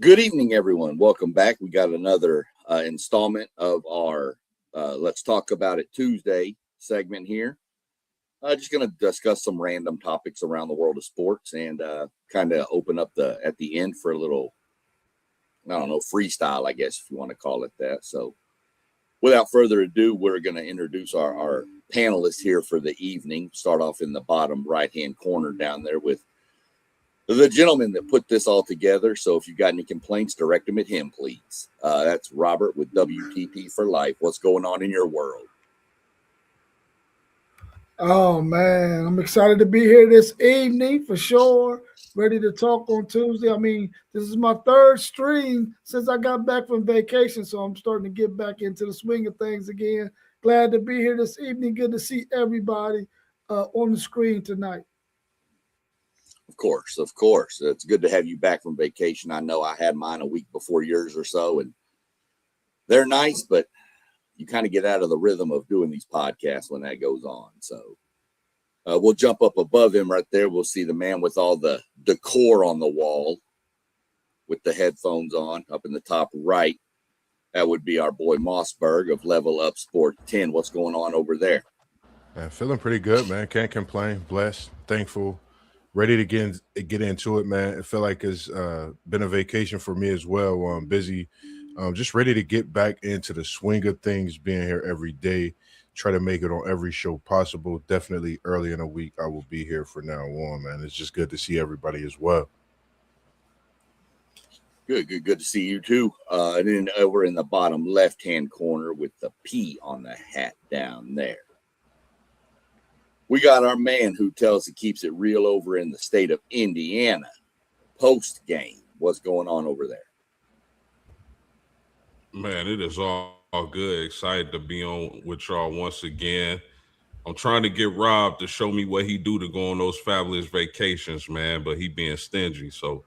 Good evening, everyone. Welcome back. We got another installment of our Let's Talk About It Tuesday segment here. Just going to discuss some random topics around the world of sports and kind of open up at the end for a little, freestyle, I guess, if you want to call it that. So without further ado, we're going to introduce our panelists here for the evening. Start off in the bottom right-hand corner down there with the gentleman that put this all together. So if you've got any complaints, direct them at him, please. That's Robert with WTP for Life. What's going on in your world? Oh, man. I'm excited to be here this evening for sure. Ready to talk on Tuesday. I mean, this is my third stream since I got back from vacation, so I'm starting to get back into the swing of things again. Glad to be here this evening. Good to see everybody on the screen tonight. Of course. It's good to have you back from vacation. I know I had mine a week before yours or so, and they're nice, but you kind of get out of the rhythm of doing these podcasts when that goes on. So we'll jump up above him right there. We'll see the man with all the decor on the wall with the headphones on up in the top right. That would be our boy Mossberg of Level Up Sport 10. What's going on over there? Man, feeling pretty good, man. Can't complain. Blessed, thankful. Ready to get into it, man. I feel like it's been a vacation for me as well. I'm busy, just ready to get back into the swing of things, being here every day, try to make it on every show possible. Definitely early in the week, I will be here from now on, man. It's just good to see everybody as well. Good to see you too. And then over in the bottom left-hand corner with the P on the hat down there, we got our man who tells it keeps it real over in the state of Indiana. Post game, what's going on over there? Man, it is all good. Excited to be on with y'all once again. I'm trying to get Rob to show me what he do to go on those fabulous vacations, man, but he being stingy. So,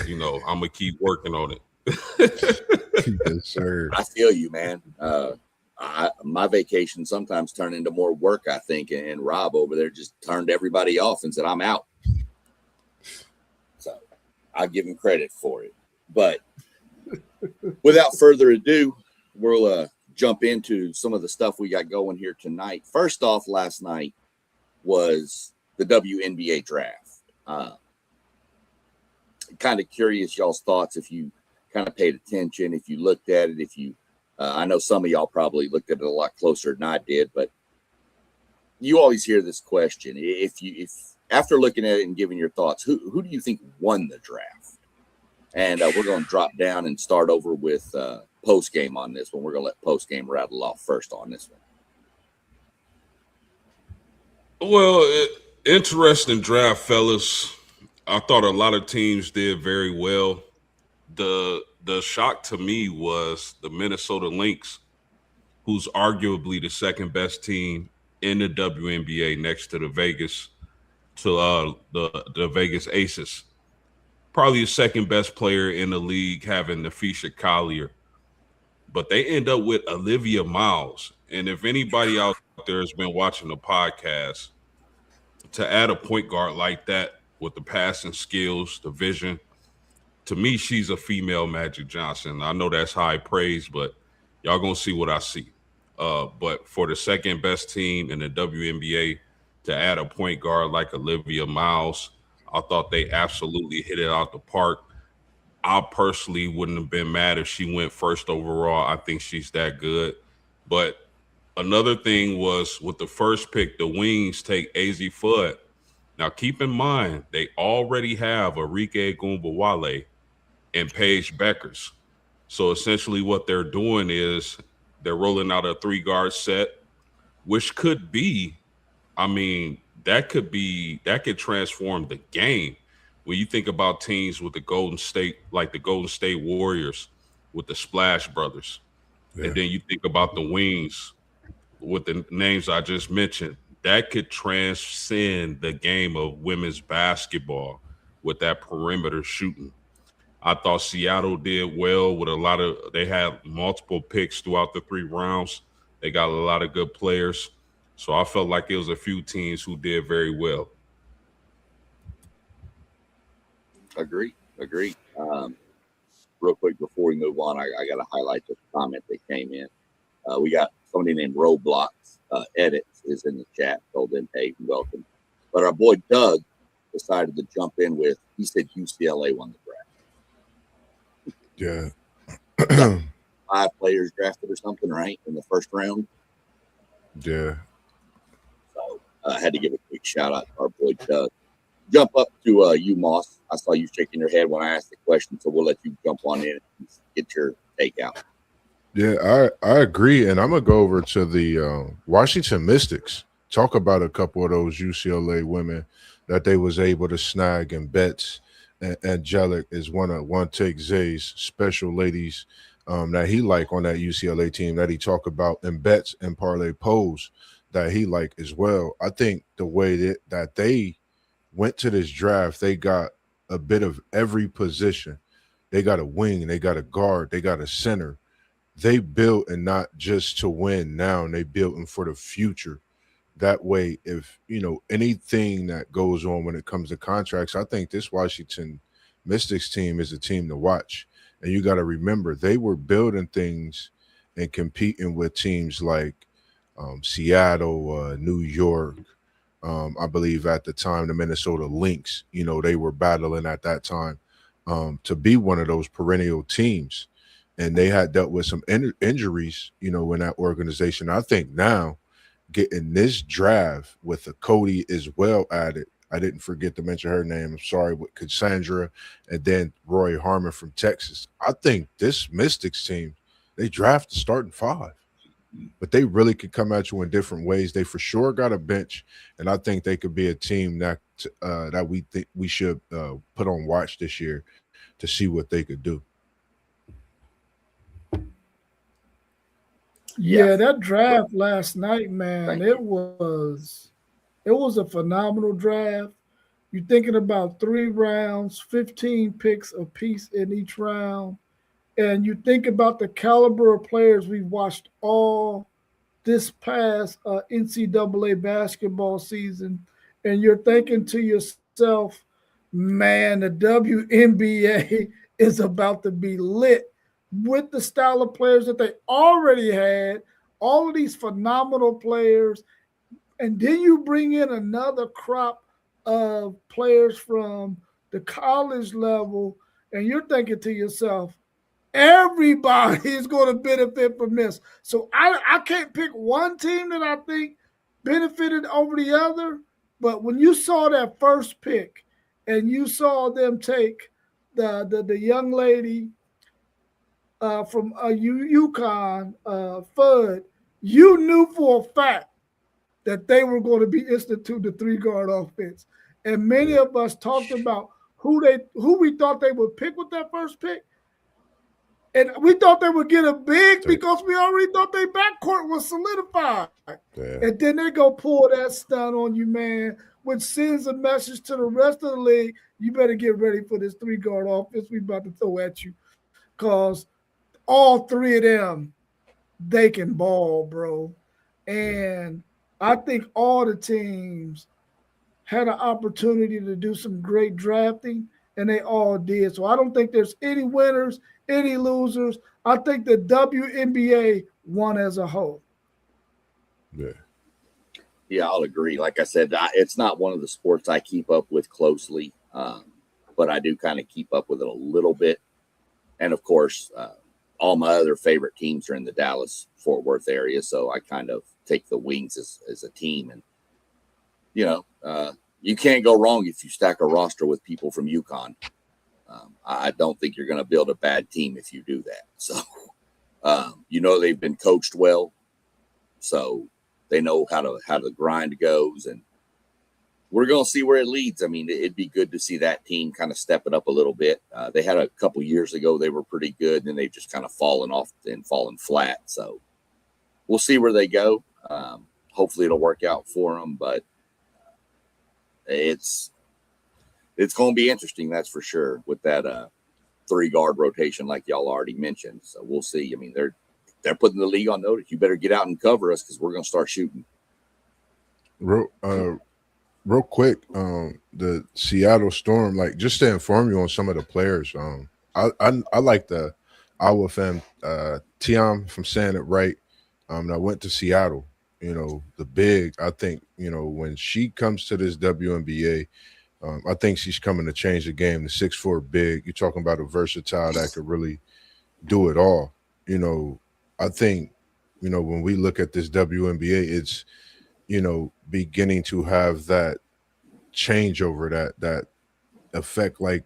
I'm going to keep working on it. Yes, sir. I feel you, man. My vacation sometimes turn into more work, I think, and Rob over there just turned everybody off and said, I'm out. So I'll give him credit for it. But without further ado, we'll jump into some of the stuff we got going here tonight. First off, last night was the WNBA draft. Kind of curious y'all's thoughts if you kind of paid attention, if you looked at it, if you I know some of y'all probably looked at it a lot closer than I did, but you always hear this question. If after looking at it and giving your thoughts, who do you think won the draft? And we're going to drop down and start over with post game on this one. We're going to let post game rattle off first on this one. Well, interesting draft, fellas. I thought a lot of teams did very well. The shock to me was the Minnesota Lynx, who's arguably the second best team in the WNBA next to the Vegas Aces. Probably the second best player in the league, having Nafisha Collier. But they end up with Olivia Miles. And if anybody out there has been watching the podcast, to add a point guard like that with the passing skills, the vision, to me, she's a female Magic Johnson. I know that's high praise, but y'all going to see what I see. But for the second best team in the WNBA to add a point guard like Olivia Miles, I thought they absolutely hit it out the park. I personally wouldn't have been mad if she went first overall. I think she's that good. But another thing was with the first pick, the Wings take AZ Fudd. Now, keep in mind, they already have Arike Gumbawale and Paige Beckers. So essentially what they're doing is they're rolling out a 3-guard set, which could be, that could transform the game. When you think about teams with the Golden State Warriors with the Splash Brothers, and then you think about the Wings with the names I just mentioned, that could transcend the game of women's basketball with that perimeter shooting. I thought Seattle did well with they had multiple picks throughout the 3 rounds. They got a lot of good players. So I felt like it was a few teams who did very well. Agree. real quick before we move on, I got to highlight the comment that came in. We got somebody named Roblox Edits is in the chat. Told them, hey, welcome. But our boy Doug decided to jump in with, he said UCLA won the draft. Yeah. 5 players drafted or something, right, in the first round. Yeah. So I had to give a quick shout out to our boy Doug. Jump up to you, Moss. I saw you shaking your head when I asked the question, so we'll let you jump on in and get your take out. Yeah, I agree. And I'm going to go over to the Washington Mystics. Talk about a couple of those UCLA women that they was able to snag in bets. And Angelic is one Take Zay's special ladies that he like on that UCLA team that he talk about in bets and parlay polls that he like as well. I think the way that they went to this draft, they got a bit of every position. They got a wing, they got a guard, they got a center. They built, and not just to win now, and they built them for the future. That way, if anything that goes on when it comes to contracts, I think this Washington Mystics team is a team to watch. And you got to remember, they were building things and competing with teams like Seattle, New York. I believe at the time the Minnesota Lynx, they were battling at that time to be one of those perennial teams. And they had dealt with some injuries, in that organization. I think now getting this draft with a Cody as well added, I didn't forget to mention her name, I'm sorry, with Cassandra and then Roy Harmon from Texas. I think this Mystics team, they draft the starting 5. But they really could come at you in different ways. They for sure got a bench, and I think they could be a team that we think we should put on watch this year to see what they could do. Yeah, that draft last night, man, it was a phenomenal draft. You're thinking about 3 rounds, 15 picks apiece in each round. And you think about the caliber of players we've watched all this past NCAA basketball season, and you're thinking to yourself, man, the WNBA is about to be lit with the style of players that they already had, all of these phenomenal players, and then you bring in another crop of players from the college level, and you're thinking to yourself, everybody is going to benefit from this. So I can't pick one team that I think benefited over the other. But when you saw that first pick and you saw them take the young lady from UConn, Fudd, you knew for a fact that they were going to be institute the 3-guard offense. And many of us talked about who we thought they would pick with that first pick. And we thought they would get a big because we already thought their backcourt was solidified. Yeah. And then they go pull that stunt on you, man, which sends a message to the rest of the league. You better get ready for this 3-guard offense we about to throw at you. Because all 3 of them, they can ball, bro. And I think all the teams had an opportunity to do some great drafting, and they all did. So I don't think there's any winners, any losers. I think the WNBA won as a whole. Yeah, I'll agree. Like I said, it's not one of the sports I keep up with closely, but I do kind of keep up with it a little bit. And, of course, all my other favorite teams are in the Dallas-Fort Worth area, so I kind of take the Wings as a team. And, you can't go wrong if you stack a roster with people from UConn. I don't think you're going to build a bad team if you do that. So, they've been coached well, so they know how the grind goes, and we're going to see where it leads. I mean, it'd be good to see that team kind of step it up a little bit. They had a couple years ago, they were pretty good, and then they've just kind of fallen off and fallen flat. So we'll see where they go. Hopefully it'll work out for them, but it's going to be interesting, that's for sure, with that 3-guard rotation like y'all already mentioned. So we'll see. I mean, they're putting the league on notice. You better get out and cover us because we're going to start shooting. Real quick, the Seattle Storm, like, just to inform you on some of the players, I like the Iowa fam, Tiam, if I'm saying it right. And I went to Seattle. You know, the big. I think when she comes to this WNBA, I think she's coming to change the game. The 6'4" big. You're talking about a versatile that could really do it all. I think when we look at this WNBA, it's beginning to have that changeover, that effect, like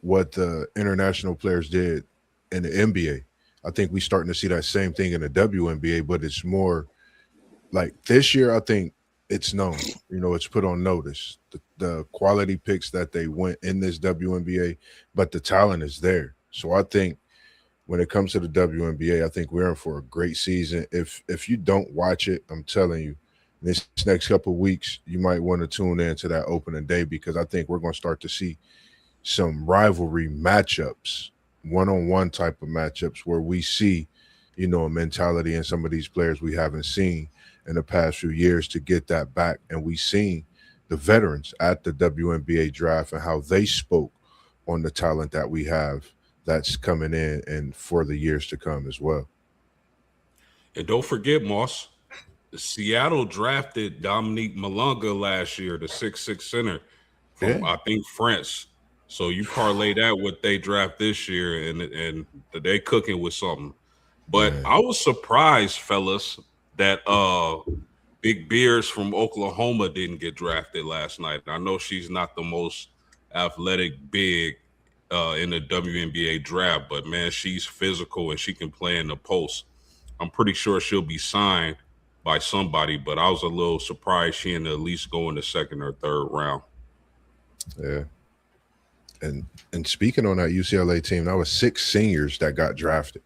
what the international players did in the NBA. I think we're starting to see that same thing in the WNBA, but it's more like this year. I think it's known, it's put on notice, the quality picks that they went in this WNBA, but the talent is there. So I think when it comes to the WNBA, I think we're in for a great season. If you don't watch it, I'm telling you, this next couple of weeks, you might want to tune in to that opening day, because I think we're going to start to see some rivalry matchups, one-on-one type of matchups, where we see, a mentality in some of these players we haven't seen in the past few years to get that back. And we seen the veterans at the WNBA draft and how they spoke on the talent that we have that's coming in and for the years to come as well. And don't forget, Moss, Seattle drafted Dominique Malonga last year, the 6'6" center from I think France. So you parlay that what they draft this year, and they cooking with something. But I was surprised, fellas, that Big Beers from Oklahoma didn't get drafted last night. I know she's not the most athletic big in the WNBA draft, but man, she's physical and she can play in the post. I'm pretty sure she'll be signed by somebody, but I was a little surprised she didn't at least go in the second or third round. Yeah. And speaking on that UCLA team, that was 6 seniors that got drafted.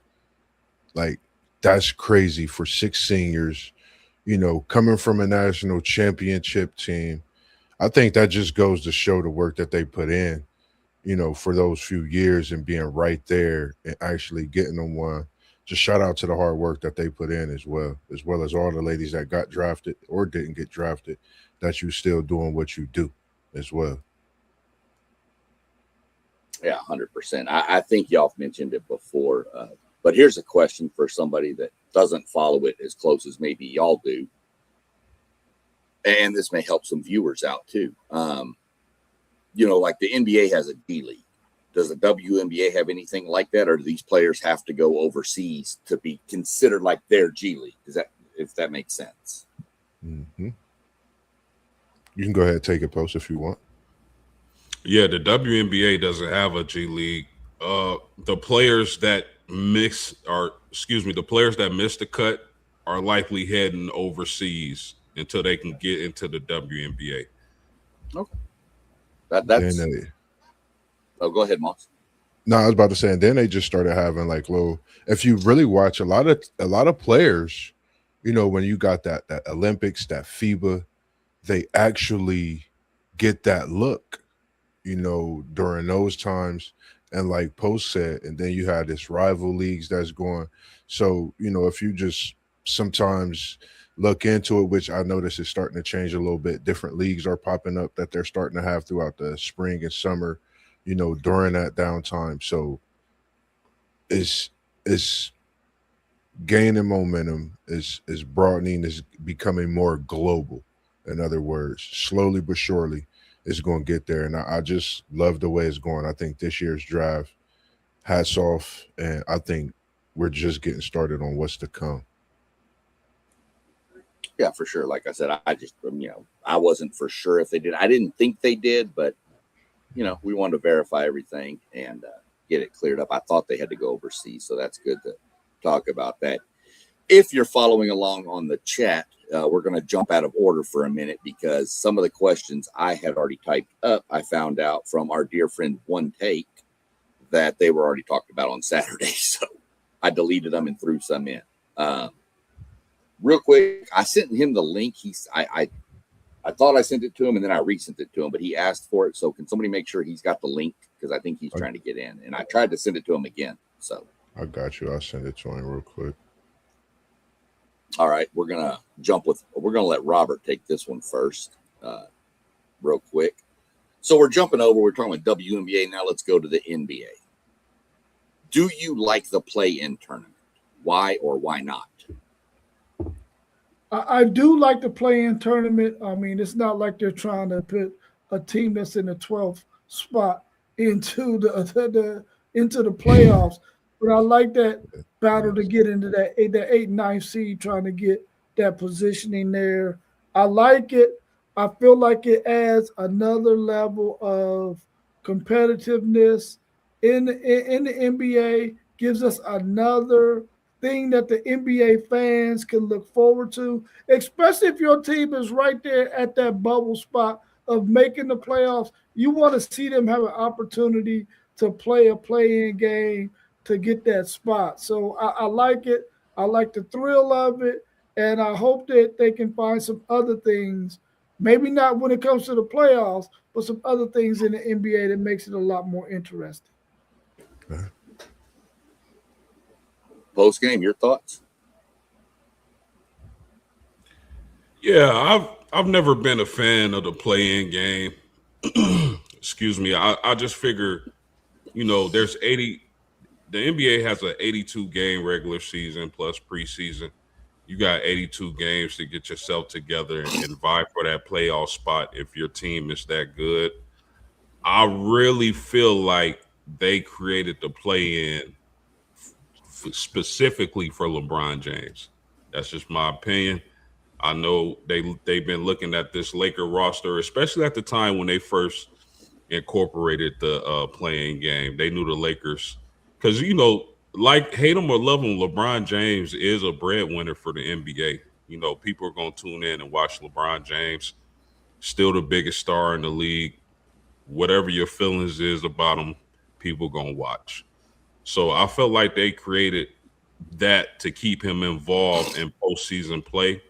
Like, that's crazy for 6 seniors, coming from a national championship team. I think that just goes to show the work that they put in, for those few years, and being right there and actually getting them one. Just shout out to the hard work that they put in as well as all the ladies that got drafted or didn't get drafted, that you still doing what you do as well. Yeah, 100%. I think y'all mentioned it before, but here's a question for somebody that doesn't follow it as close as maybe y'all do. And this may help some viewers out too. Like the NBA has a D League. Does the WNBA have anything like that? Or do these players have to go overseas to be considered like their G League? If that makes sense? Mm-hmm. You can go ahead and take it, Post, if you want. Yeah, the WNBA doesn't have a G League. The players that miss the cut are likely heading overseas until they can get into the WNBA. Okay. That's. Oh, go ahead, Moss. No, I was about to say, and then they just started having like little. If you really watch a lot of players, when you got that Olympics, that FIBA, they actually get that look, during those times. And like Post said, and then you had this rival leagues that's going. So, if you just sometimes look into it, which I notice is starting to change a little bit, different leagues are popping up that they're starting to have throughout the spring and summer, during that downtime. So it's gaining momentum, is broadening, is becoming more global. In other words, slowly but surely, it's going to get there. And I just love the way it's going. I think this year's draft, hats off, and I think we're just getting started on what's to come. Yeah, for sure. Like I said, I just, I wasn't for sure if they did. I didn't think they did, but, we wanted to verify everything and get it cleared up. I thought they had to go overseas, so that's good to talk about that. If you're following along on the chat, we're going to jump out of order for a minute because some of the questions I had already typed up, I found out from our dear friend One Take that they were already talked about on Saturday. So I deleted them and threw some in. Real quick, I sent him the link. I thought I sent it to him and then I resent it to him, but he asked for it. So can somebody make sure he's got the link? Because I think he's trying to get in. And I tried to send it to him again. So I got you. I'll send it to him real quick. All right, we're gonna let Robert take this one first, real quick. So we're jumping over. We're talking about WNBA now. Let's go to the NBA. do you like the play-in tournament? Why or why not? I do like the play-in tournament. I mean, it's not like they're trying to put a team that's in the 12th spot into the playoffs. But I like that battle to get into that 8th, 9th seed, trying to get that positioning there. I like it. I feel like it adds another level of competitiveness in the NBA, gives us another thing that the NBA fans can look forward to, especially if your team is right there at that bubble spot of making the playoffs. You want to see them have an opportunity to play a play-in game to get that spot. So I like it. I like the thrill of it, and I hope that they can find some other things, maybe not when it comes to the playoffs, but some other things in the NBA that makes it a lot more interesting. Post game, your thoughts? Yeah, I've never been a fan of the play-in game. Excuse me. I just figure, there's 80. The NBA has an 82 game regular season plus preseason. You got 82 games to get yourself together and vie for that playoff spot if your team is that good. I really feel like they created the play-in specifically for LeBron James. That's just my opinion. I know they've been looking at this Laker roster, especially at the time when they first incorporated the play-in game. They knew the Lakers because, like hate them or love them, LeBron James is a breadwinner for the NBA. People are going to tune in and watch LeBron James, still the biggest star in the league. Whatever your feelings is about him, people going to watch. So I felt like they created that to keep him involved in postseason play.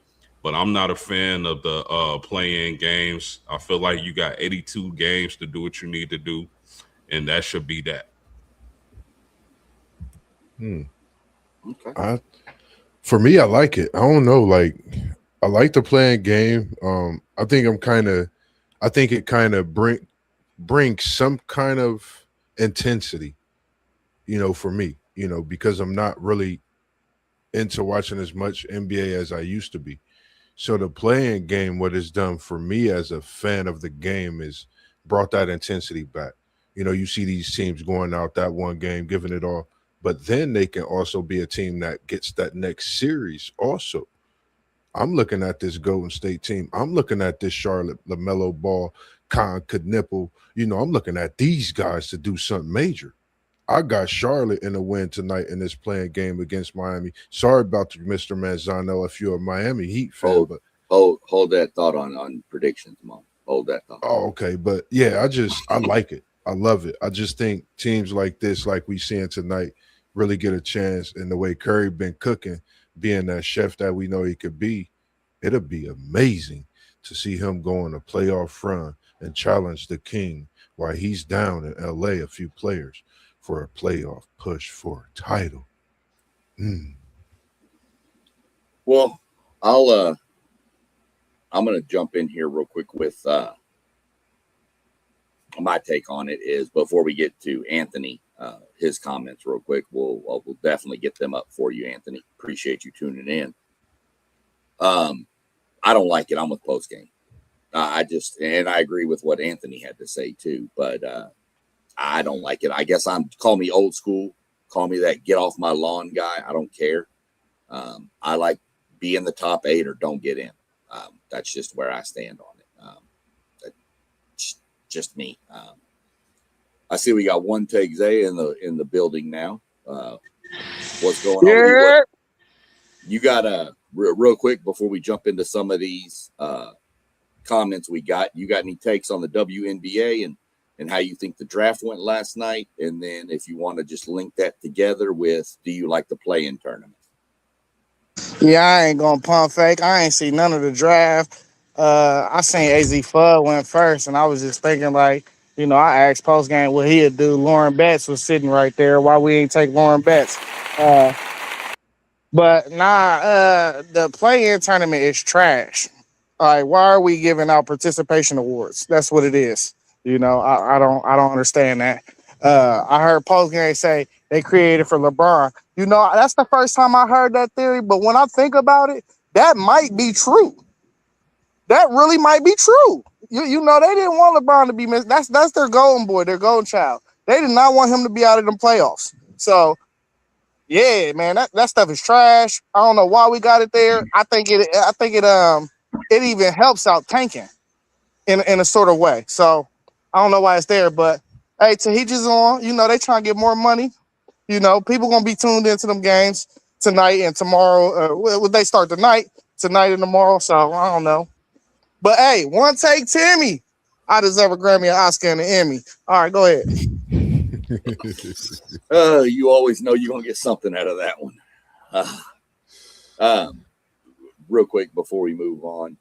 But I'm not a fan of the play-in games. I feel like you got 82 games to do what you need to do, and that should be that. Okay. For me, I like it. I don't know. I like the play-in game. I think it kind of brings some kind of intensity, for me, because I'm not really into watching as much NBA as I used to be. So the play-in game, what it's done for me as a fan of the game is brought that intensity back. You see these teams going out that one game, giving it all, but then they can also be a team that gets that next series also. I'm looking at this Golden State team. I'm looking at this Charlotte, LaMelo Ball, Con Knipple. I'm looking at these guys to do something major. I got Charlotte in a win tonight in this playing game against Miami. Sorry about Mr. Manzano if you're a Miami Heat fan. Hold that thought on predictions, Mom. Hold that thought. Oh, okay. But yeah, I like it. I love it. I just think teams like this, like we seeing tonight, really get a chance. And the way Curry been cooking, being that chef that we know he could be, it'll be amazing to see him go on a playoff run and challenge the king while he's down in LA, a few players, for a playoff push for a title. Well, I'm going to jump in here real quick with my take on it is before we get to Anthony, his comments real quick. We'll definitely get them up for you, Anthony. Appreciate you tuning in. I don't like it. I'm with post game. I agree with what Anthony had to say too, but I don't like it. I guess call me old school, call me that get off my lawn guy. I don't care. I like be in the top 8 or don't get in. That's just where I stand on it. That's just me. I see we got one take Zay in the building now. What's going on? You got real quick before we jump into some of these comments we got. You got any takes on the WNBA and how you think the draft went last night? And then if you want to just link that together with, do you like the play-in tournament? Yeah, I ain't gonna pump fake. I ain't see none of the draft. I seen AZ Fudd went first, and I was just thinking I asked post game what he'd do. Lauren Betts was sitting right there. Why we ain't take Lauren Betts? But the play-in tournament is trash. Why are we giving out participation awards? That's what it is. I don't understand that. I heard post game say they created for LeBron. You know, that's the first time I heard that theory, but when I think about it, that might be true. That really might be true. You know, they didn't want LeBron to be missed. That's their golden boy, their golden child. They did not want him to be out of the playoffs. So, yeah, man, that stuff is trash. I don't know why we got it there. I think it even helps out tanking in a sort of way. So I don't know why it's there, but hey, to each his own. You know, they trying to get more money. You know, people gonna be tuned into them games tonight and tomorrow. Would they start tonight and tomorrow? So I don't know. But hey, one take Timmy. I deserve a Grammy, an Oscar, and an Emmy. All right, go ahead. You always know you're gonna get something out of that one. Real quick before we move on,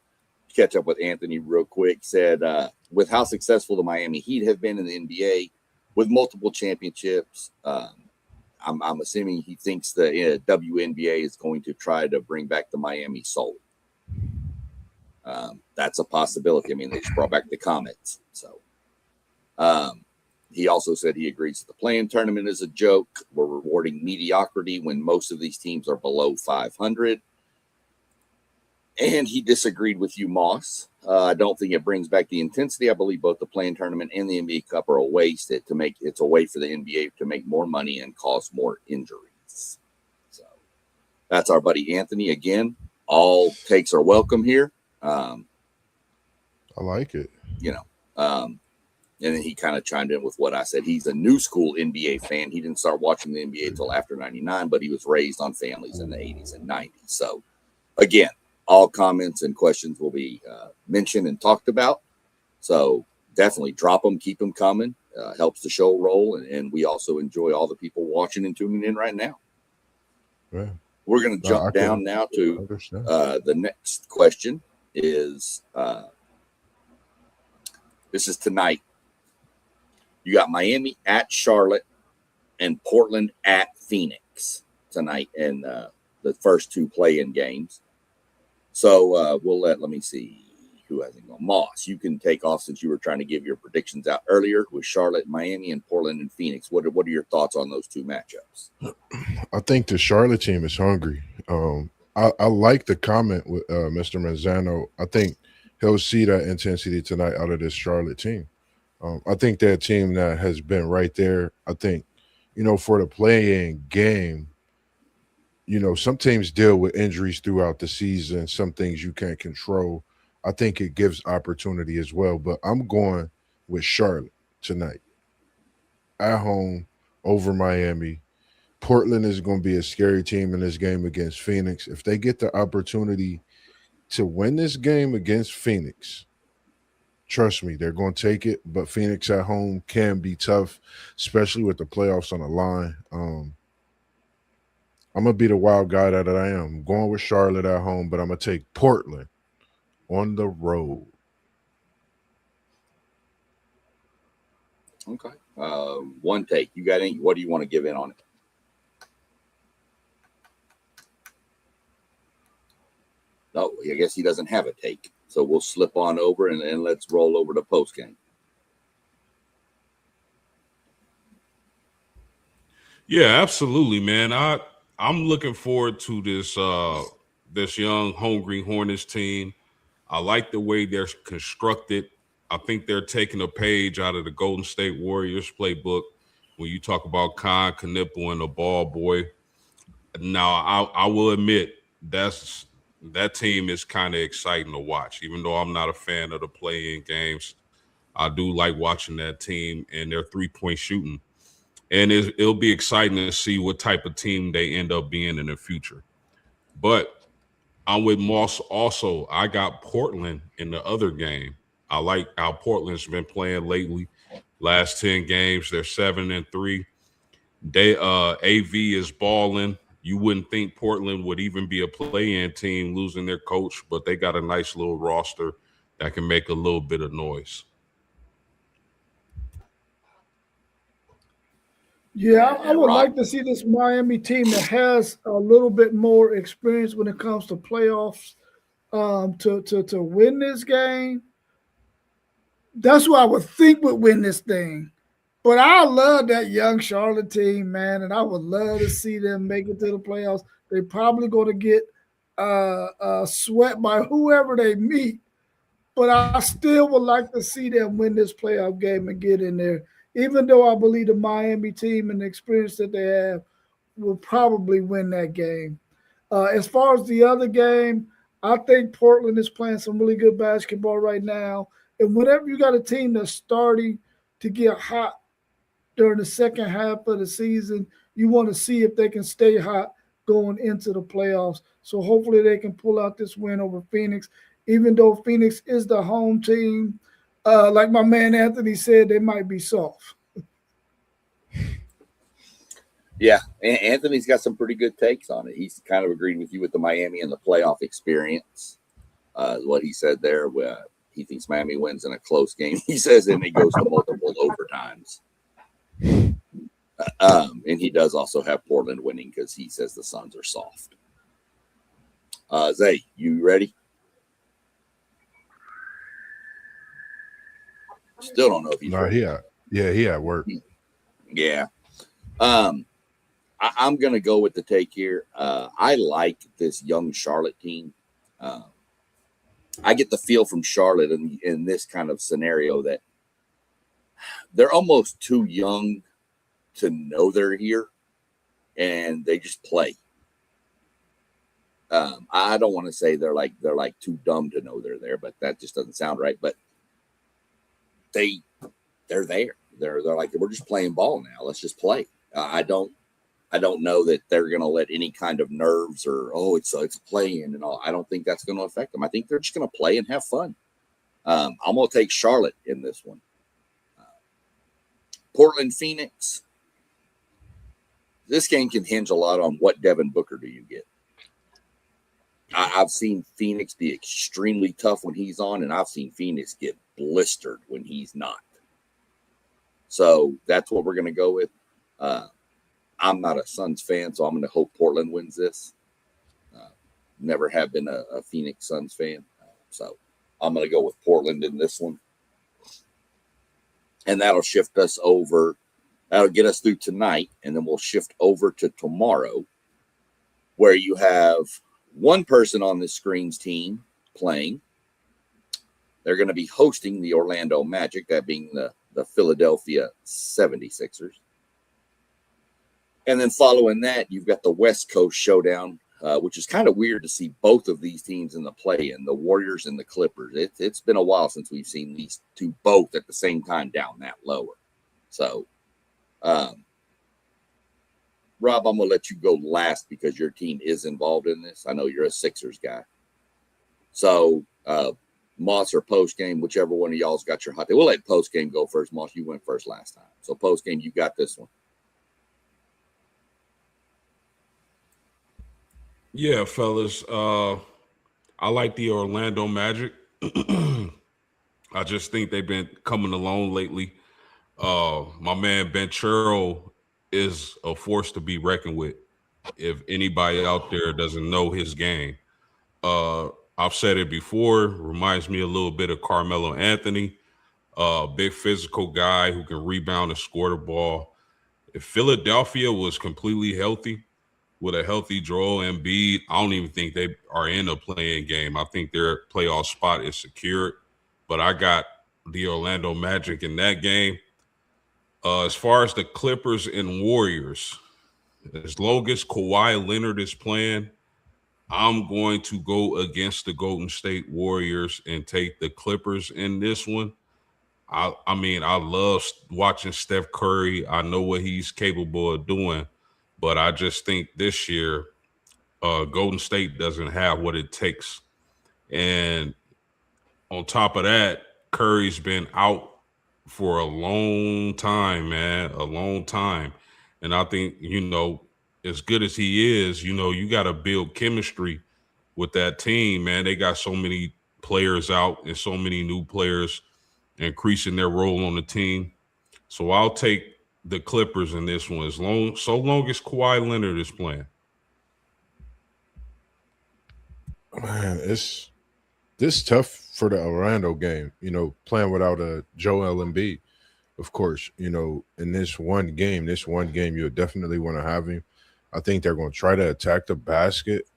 catch up with Anthony real quick. Said with how successful the Miami Heat have been in the NBA with multiple championships, I'm assuming he thinks the WNBA is going to try to bring back the Miami Soul. That's a possibility. I mean, they just brought back the Comets. So he also said he agrees that the play-in tournament is a joke. We're rewarding mediocrity when most of these teams are below 500. And he disagreed with you, Moss. I don't think it brings back the intensity. I believe both the play-in tournament and the NBA Cup are a waste. It's a way for the NBA to make more money and cause more injuries. So that's our buddy Anthony. Again, all takes are welcome here. I like it. You know, and then he kind of chimed in with what I said. He's a new school NBA fan. He didn't start watching the NBA until after 99, but he was raised on families in the 80s and 90s. So again, all comments and questions will be mentioned and talked about. So definitely drop them, keep them coming. Helps the show roll. And we also enjoy all the people watching and tuning in right now. Yeah. We're going to jump down now to the next question is this is tonight. You got Miami at Charlotte and Portland at Phoenix tonight in the first two play-in games. So let me see who hasn't gone. Moss, you can take off since you were trying to give your predictions out earlier with Charlotte, Miami, and Portland and Phoenix. What are your thoughts on those two matchups? I think the Charlotte team is hungry. I like the comment with Mr. Manzano. I think he'll see that intensity tonight out of this Charlotte team. I think that team that has been right there. I think, for the play-in game, some teams deal with injuries throughout the season. Some things you can't control. I think it gives opportunity as well. But I'm going with Charlotte tonight. At home over Miami. Portland is going to be a scary team in this game against Phoenix. If they get the opportunity to win this game against Phoenix, trust me, they're going to take it. But Phoenix at home can be tough, especially with the playoffs on the line. I'm going to be the wild guy that I am. I'm going with Charlotte at home, but I'm going to take Portland on the road. Okay. One take. You got any? What do you want to give in on it? No, I guess he doesn't have a take. So we'll slip on over and let's roll over to post game. Yeah, absolutely, man. I'm looking forward to this young hungry Hornets team. I like the way they're constructed. I think they're taking a page out of the Golden State Warriors playbook when you talk about Khan, Knipple, and the ball boy. Now, I will admit that team is kind of exciting to watch. Even though I'm not a fan of the play-in games, I do like watching that team and their three-point shooting. And it'll be exciting to see what type of team they end up being in the future. But I'm with Moss also. I got Portland in the other game. I like how Portland's been playing lately. Last 10 games, they're 7-3. AV is balling. You wouldn't think Portland would even be a play-in team losing their coach, but they got a nice little roster that can make a little bit of noise. Yeah, I would like to see this Miami team that has a little bit more experience when it comes to playoffs to win this game. That's who I would think would win this thing. But I love that young Charlotte team, man, and I would love to see them make it to the playoffs. They're probably going to get swept by whoever they meet, but I still would like to see them win this playoff game and get in there. Even though I believe the Miami team and the experience that they have will probably win that game. As far as the other game, I think Portland is playing some really good basketball right now. And whenever you got a team that's starting to get hot during the second half of the season, you want to see if they can stay hot going into the playoffs. So hopefully they can pull out this win over Phoenix, even though Phoenix is the home team. Like my man Anthony said, they might be soft. Yeah, Anthony's got some pretty good takes on it. He's kind of agreed with you with the Miami and the playoff experience. What he said there, he thinks Miami wins in a close game. He says, and it goes to multiple overtimes. And he does also have Portland winning because he says the Suns are soft. Zay, you ready? Still don't know if he's ready. He at work. Yeah. I'm going to go with the take here. I like this young Charlotte team. I get the feel from Charlotte in this kind of scenario that they're almost too young to know they're here, and they just play. I don't want to say they're like too dumb to know they're there, but that just doesn't sound right. But they're there. They're like, we're just playing ball now. Let's just play. I don't know that they're going to let any kind of nerves or it's a play-in and all. I don't think that's going to affect them. I think they're just going to play and have fun. I'm going to take Charlotte in this one. Portland, Phoenix. This game can hinge a lot on what Devin Booker do you get. I've seen Phoenix be extremely tough when he's on, and I've seen Phoenix get blistered when he's not. So that's what we're going to go with. I'm not a Suns fan, so I'm going to hope Portland wins this. Never have been a Phoenix Suns fan. So I'm going to go with Portland in this one. And that'll shift us over. That'll get us through tonight, and then we'll shift over to tomorrow, where you have one person on the screen's team playing. They're going to be hosting the Orlando Magic, that being the Philadelphia 76ers. And then following that, you've got the West Coast showdown, which is kind of weird to see both of these teams in the play-in, the Warriors and the Clippers. It's been a while since we've seen these two both at the same time down that lower. So, Rob, I'm going to let you go last because your team is involved in this. I know you're a Sixers guy. So, Moss or post-game, whichever one of y'all's got your hot take. We'll let post-game go first. Moss, you went first last time. So, post-game, you got this one. Yeah, fellas. I like the Orlando Magic. I just think they've been coming along lately. My man Ben Churro is a force to be reckoned with. If anybody out there doesn't know his game, I've said it before. Reminds me a little bit of Carmelo Anthony, big physical guy who can rebound and score the ball. If Philadelphia was completely healthy, with a healthy Joel Embiid, I don't even think they are in a playing game. I think their playoff spot is secured. But I got the Orlando Magic in that game. As far as the Clippers and Warriors, as long as Kawhi Leonard is playing, I'm going to go against the Golden State Warriors and take the Clippers in this one. I mean, I love watching Steph Curry. I know what he's capable of doing. But I just think this year, Golden State doesn't have what it takes. And on top of that, Curry's been out for a long time, man, a long time. And I think, as good as he is, you got to build chemistry with that team, man. They got so many players out and so many new players increasing their role on the team. So I'll take the Clippers in this one, so long as Kawhi Leonard is playing. Man, this tough for the Orlando game. Playing without a Joel Embiid. of course, in this one game, you'll definitely want to have him. I think they're going to try to attack the basket.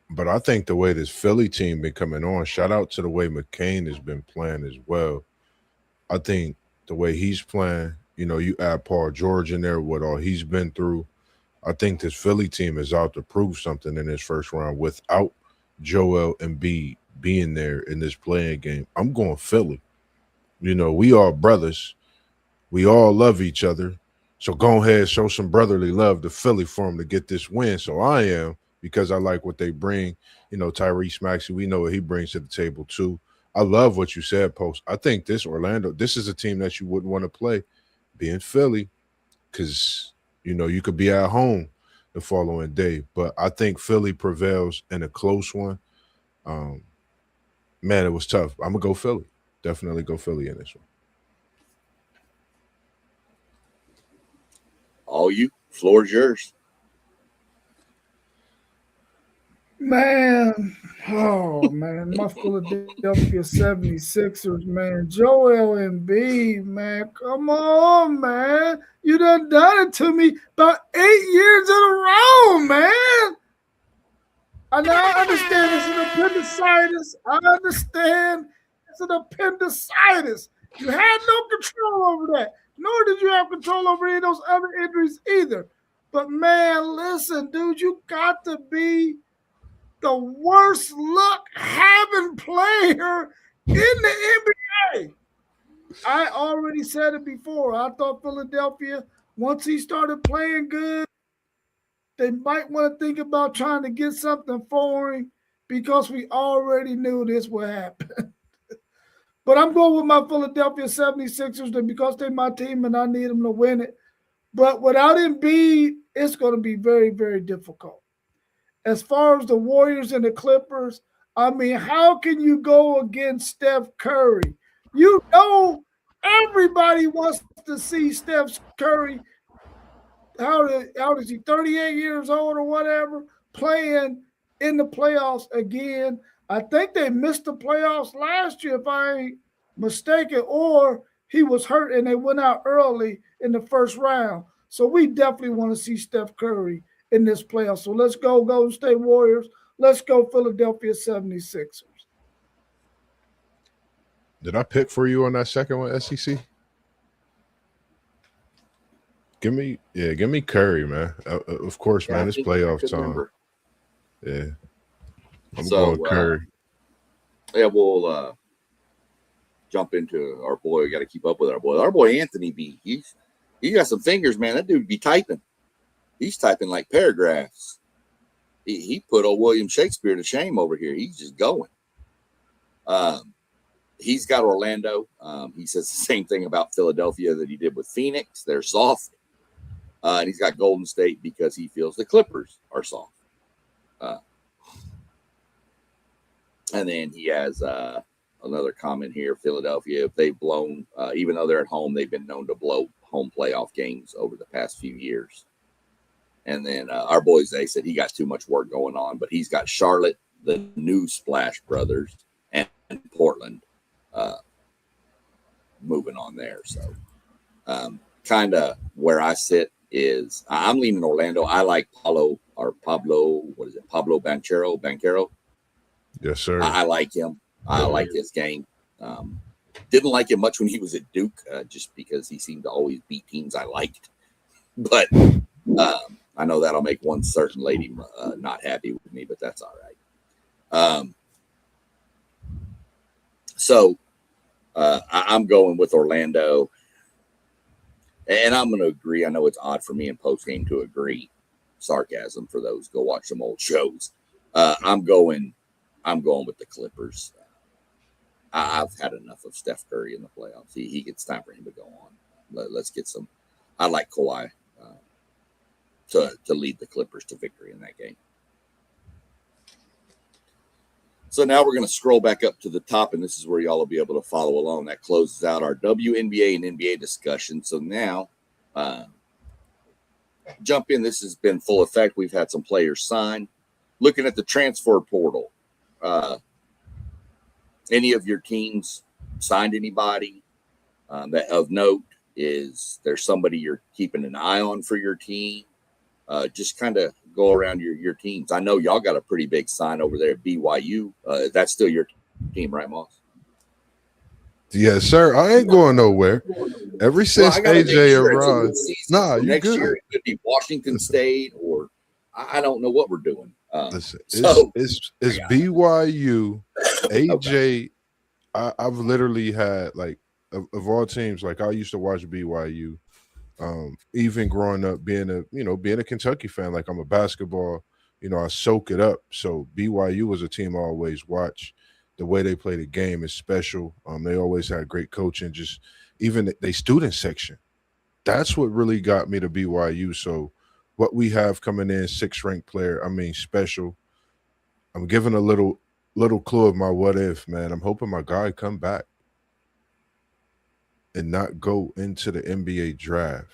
But I think the way this Philly team been coming on, shout out to the way McCain has been playing as well. I think the way he's playing, you add Paul George in there, what all he's been through. I think this Philly team is out to prove something in this first round without Joel Embiid being there in this playing game. I'm going Philly. We all brothers. We all love each other. So go ahead, show some brotherly love to Philly for them to get this win. So I am, because I like what they bring. Tyrese Maxey, we know what he brings to the table too. I love what you said, Post. I think this is a team that you wouldn't want to play, being Philly, because, you could be at home the following day. But I think Philly prevails in a close one. Man, it was tough. I'm going to go Philly. Definitely go Philly in this one. All you, floor's yours. Man, my Philadelphia 76ers, man. Joel Embiid, man. Come on, man. You done it to me about 8 years in a row, man. I understand it's an appendicitis. I understand it's an appendicitis. You had no control over that, nor did you have control over any of those other injuries either. But, man, listen, dude, you got to be the worst luck having player in the NBA. I already said it before. I thought Philadelphia, once he started playing good, they might want to think about trying to get something for him, because we already knew this would happen. But I'm going with my Philadelphia 76ers because they're my team and I need them to win it. But without Embiid, it's going to be very, very difficult. As far as the Warriors and the Clippers, I mean, how can you go against Steph Curry? Everybody wants to see Steph Curry. How is he, 38 years old or whatever, playing in the playoffs again? I think they missed the playoffs last year, if I ain't mistaken, or he was hurt and they went out early in the first round. So we definitely want to see Steph Curry in this playoff. So let's go Golden State Warriors. Let's go Philadelphia 76ers. Did I pick for you on that second one, SEC? Give me Curry, man. Of course, man. It's playoff time. Yeah. I'm going Curry. We'll jump into our boy. We got to keep up with our boy. Our boy Anthony B. He got some fingers, man. That dude be typing. He's typing like paragraphs. He put old William Shakespeare to shame over here. He's just going. He's got Orlando. He says the same thing about Philadelphia that he did with Phoenix. They're soft. And he's got Golden State because he feels the Clippers are soft. And then he has another comment here. Philadelphia, if they've blown, even though they're at home, they've been known to blow home playoff games over the past few years. And then our boy Zay said he got too much work going on, but he's got Charlotte, the new Splash Brothers, and Portland moving on there. So kind of where I sit is I'm leaning Orlando. I like Pablo Banchero. Yes, sir. I like him. I like his game. Didn't like him much when he was at Duke, just because he seemed to always beat teams I liked. But I know that'll make one certain lady not happy with me, but that's all right. So I'm going with Orlando. And I'm going to agree. I know it's odd for me in postgame to agree. Sarcasm for those. Go watch some old shows. I'm going with the Clippers. I've had enough of Steph Curry in the playoffs. It's time for him to go on. Let's get some. I like Kawhi to lead the Clippers to victory in that game. So now we're going to scroll back up to the top, and this is where y'all will be able to follow along. That closes out our WNBA and NBA discussion. So now jump in. This has been full effect. We've had some players sign. Looking at the transfer portal, any of your teams signed anybody? that of note? Is there somebody you're keeping an eye on for your team? Just kind of go around your teams. I know y'all got a pretty big sign over there at BYU. That's still your team, right, Moss? Yes, sir. I ain't going nowhere. Ever since AJ arrived, so you next good. year it could be Washington State, or I don't know what we're doing. Listen, so it's BYU, AJ. Okay. I've literally had like of all teams, like I used to watch BYU. Even growing up being a Kentucky fan, like I'm a basketball, I soak it up. So BYU was a team I always watch. The way they play the game is special. They always had great coaching, just even the student section. That's what really got me to BYU. So what we have coming in, 6th ranked player, special. I'm giving a little clue of my what if, man. I'm hoping my guy come back and not go into the NBA draft.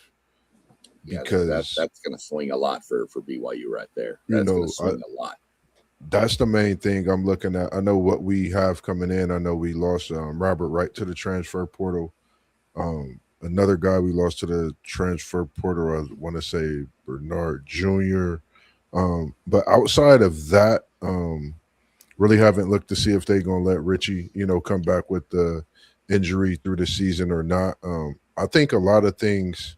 Because that's going to swing a lot for BYU right there. That's going to swing a lot. That's the main thing I'm looking at. I know what we have coming in. I know we lost Robert Wright to the transfer portal. Another guy we lost to the transfer portal, I want to say Bernard Jr. But outside of that, really haven't looked to see if they're going to let Richie, come back with the injury through the season or not. I think a lot of things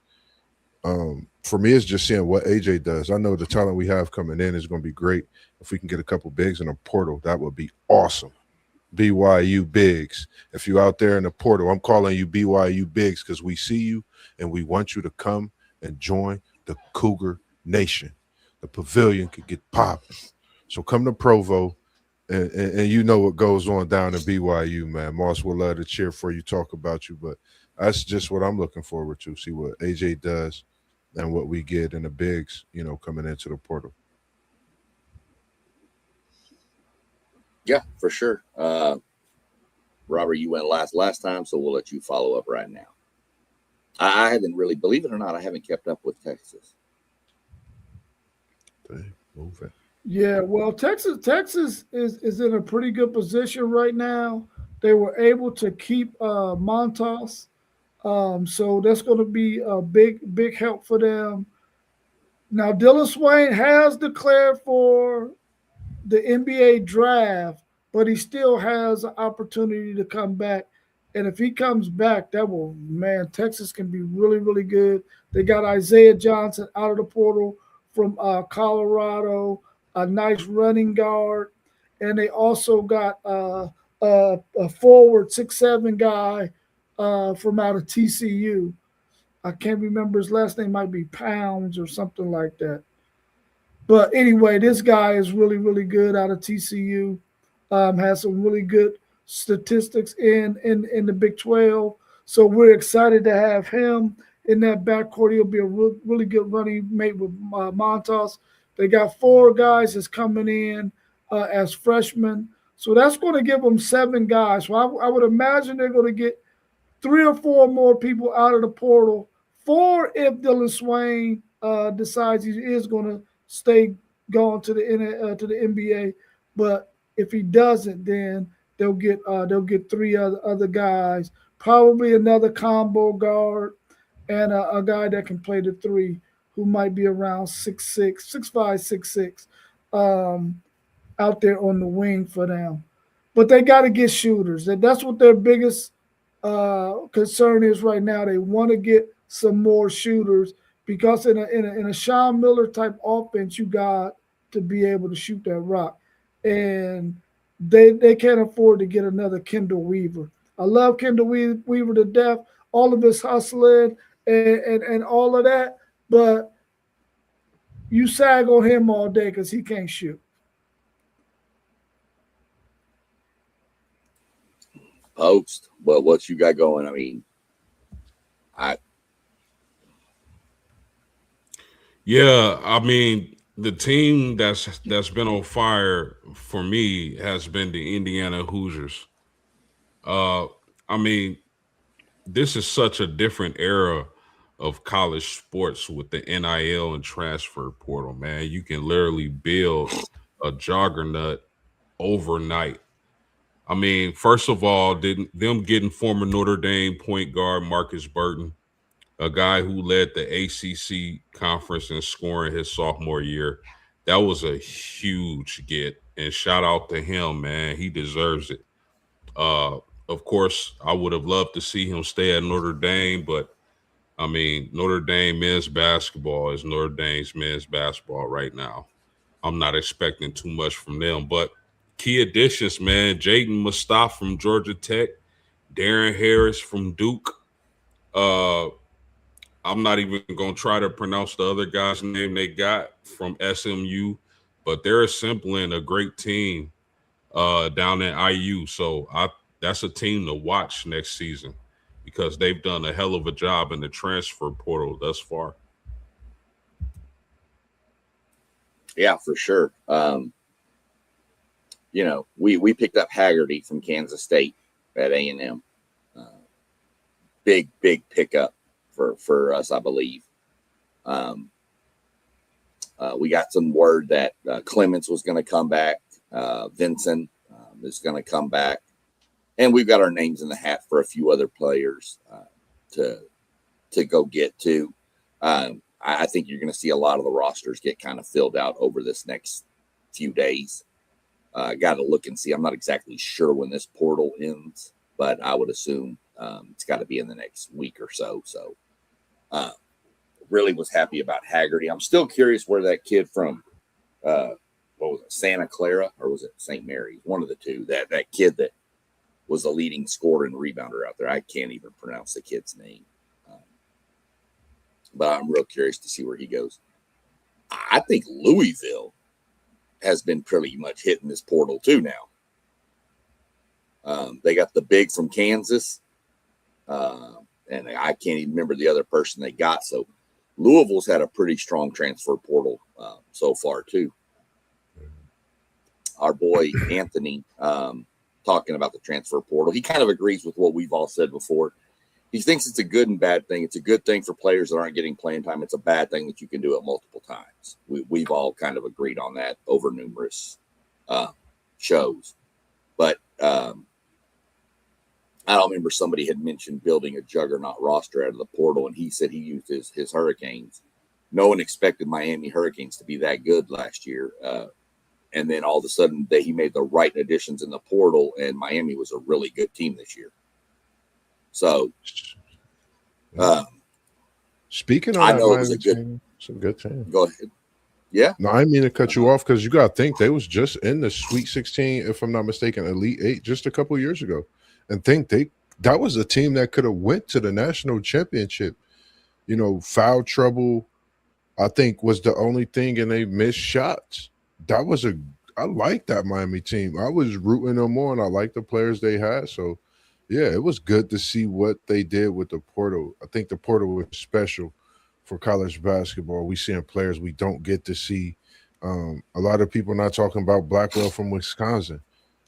for me is just seeing what AJ does. I know the talent we have coming in is going to be great. If we can get a couple bigs in a portal, that would be awesome. BYU bigs. If you're out there in the portal, I'm calling you BYU bigs because we see you and we want you to come and join the Cougar Nation. The pavilion could get popping. So come to Provo, and you know what goes on down in BYU, man. Moss will love to cheer for you, talk about you, but that's just what I'm looking forward to, see what AJ does and what we get in the bigs, coming into the portal. Yeah, for sure. Robert, you went last time, so we'll let you follow up right now. I haven't really, believe it or not, I haven't kept up with Texas. Moving. Yeah, well, Texas is in a pretty good position right now. They were able to keep Montas, so that's going to be a big help for them. Now, Dylan Swain has declared for the NBA draft, but he still has an opportunity to come back. And if he comes back, Texas can be really, really good. They got Isaiah Johnson out of the portal from Colorado, a nice running guard. And they also got a forward 6'7" guy from out of TCU. I can't remember his last name, might be Pounds or something like that. But anyway, this guy is really, really good out of TCU. Has some really good statistics in the Big 12. So we're excited to have him in that backcourt. He'll be a really good running mate with Montas. They got 4 guys that's coming in as freshmen. So that's going to give them 7 guys. So I would imagine they're going to get 3 or 4 more people out of the portal. 4 if Dylan Swain decides he is going to stay going to the NBA, but if he doesn't, then they'll get 3 other guys, probably another combo guard and a guy that can play the 3 who might be around 6'5", 6'6", out there on the wing for them. But they got to get shooters. That's what their biggest concern is right now. They want to get some more shooters. Because in a Sean Miller type offense, you got to be able to shoot that rock, and they can't afford to get another Kendall Weaver. I love Kendall Weaver to death, all of his hustling and all of that, but you sag on him all day because he can't shoot. Post, but what you got going? The team that's been on fire for me has been the Indiana Hoosiers. This is such a different era of college sports with the NIL and transfer portal, man. You can literally build a juggernaut overnight. I mean, first of all, them getting former Notre Dame point guard Marcus Burton, a guy who led the ACC conference in scoring his sophomore year. That was a huge get, and shout out to him, man. He deserves it. Uh, of course, I would have loved to see him stay at Notre Dame, but I mean, Notre Dame men's basketball is Notre Dame's men's basketball right now. I'm not expecting too much from them, but key additions, man. Jaden Mustaf from Georgia Tech, Darren Harris from Duke. I'm not even going to try to pronounce the other guy's name they got from SMU, but they're assembling a great team down at IU. So that's a team to watch next season because they've done a hell of a job in the transfer portal thus far. Yeah, for sure. We picked up Haggerty from Kansas State at A&M. Big pickup for us, I believe. We got some word that Clements was going to come back. Vincent is going to come back. And we've got our names in the hat for a few other players to go get to. I think you're going to see a lot of the rosters get kind of filled out over this next few days. Got to look and see. I'm not exactly sure when this portal ends, but I would assume it's got to be in the next week or so. So really was happy about Haggerty. I'm still curious where that kid from, what was it, Santa Clara, or was it St. Mary's? One of the two. That kid that was the leading scorer and rebounder out there. I can't even pronounce the kid's name. But I'm real curious to see where he goes. I think Louisville has been pretty much hitting this portal too now. They got the big from Kansas, and I can't even remember the other person they got. So Louisville's had a pretty strong transfer portal so far too. Our boy Anthony talking about the transfer portal, he kind of agrees with what we've all said before. He thinks it's a good and bad thing. It's a good thing for players that aren't getting playing time. It's a bad thing that you can do it multiple times. We've all kind of agreed on that over numerous shows. But I don't remember, somebody had mentioned building a juggernaut roster out of the portal, and he said he used his Hurricanes. No one expected Miami Hurricanes to be that good last year. And then all of a sudden he made the right additions in the portal, and Miami was a really good team this year. So, speaking of I that, know it was some good team. Go ahead. Yeah. No, I didn't mean to cut you off because you got to think they was just in the Sweet 16, if I'm not mistaken, Elite 8 just a couple years ago, and think that was a team that could have went to the national championship. Foul trouble, I think, was the only thing, and they missed shots. I like that Miami team. I was rooting them on. I like the players they had. So, yeah, it was good to see what they did with the portal. I think the portal was special for college basketball. We seeing players we don't get to see. A lot of people not talking about Blackwell from Wisconsin.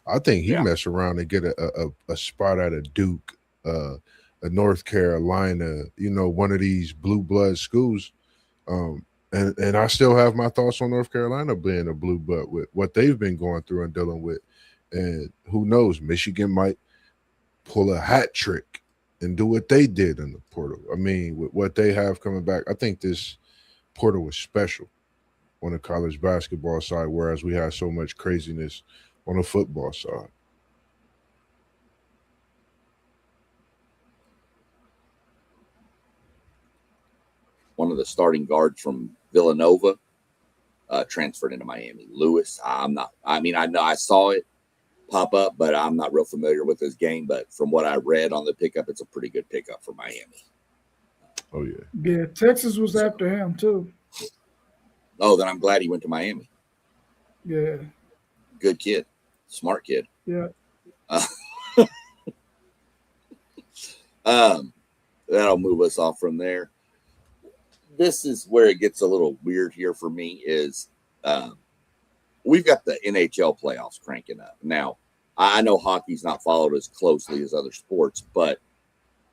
I think he messed around and get a spot at a Duke, a North Carolina, one of these blue blood schools. And I still have my thoughts on North Carolina being a blue blood with what they've been going through and dealing with. And who knows, Michigan might pull a hat trick and do what they did in the portal. I mean, with what they have coming back, I think this portal was special on the college basketball side, whereas we had so much craziness on the football side. One of the starting guards from Villanova transferred into Miami. Lewis. I know I saw it pop up, but I'm not real familiar with his game. But from what I read on the pickup, it's a pretty good pickup for Miami. Oh, yeah. Yeah, Texas was after him, too. Oh, then I'm glad he went to Miami. Yeah. Good kid. Smart kid. Yeah. That'll move us off from there. This is where it gets a little weird here for me is we've got the NHL playoffs cranking up. Now, I know hockey's not followed as closely as other sports, but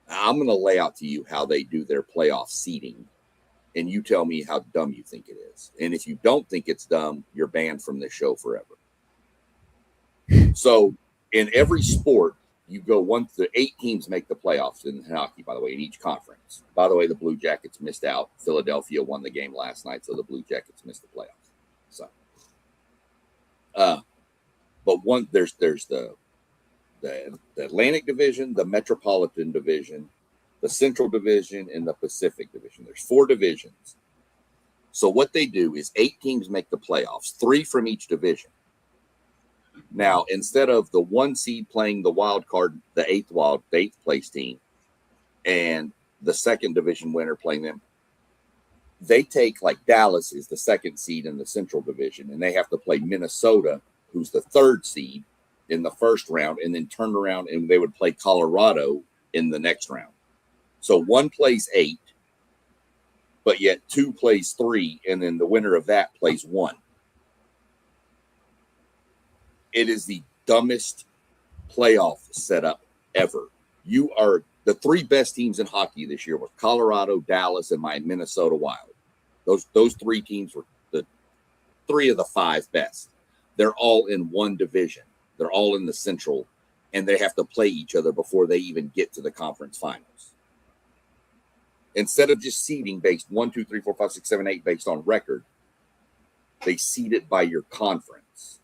I'm going to lay out to you how they do their playoff seeding, and you tell me how dumb you think it is. And if you don't think it's dumb, you're banned from this show forever. So in every sport, you go the 8 teams make the playoffs in hockey, by the way, in each conference. By the way, the Blue Jackets missed out. Philadelphia won the game last night, so the Blue Jackets missed the playoffs. So, but there's the Atlantic Division, the Metropolitan Division, the Central Division, and the Pacific Division. There's 4 divisions. So what they do is 8 teams make the playoffs, 3 from each division. Now, instead of the 1 seed playing the wild card, the 8th place team, and the second division winner playing them, they take, like, Dallas is the 2nd seed in the Central Division, and they have to play Minnesota, who's the 3rd seed, in the first round, and then turn around and they would play Colorado in the next round. So 1 plays 8, but yet 2 plays 3, and then the winner of that plays 1. It is the dumbest playoff setup ever. You are the 3 best teams in hockey this year were Colorado, Dallas, and my Minnesota Wild. Those 3 teams were the 3 of the 5 best. They're all in one division. They're all in the Central, and they have to play each other before they even get to the conference finals. Instead of just seeding based 1, 2, 3, 4, 5, 6, 7, 8 based on record, they seed it by your conference.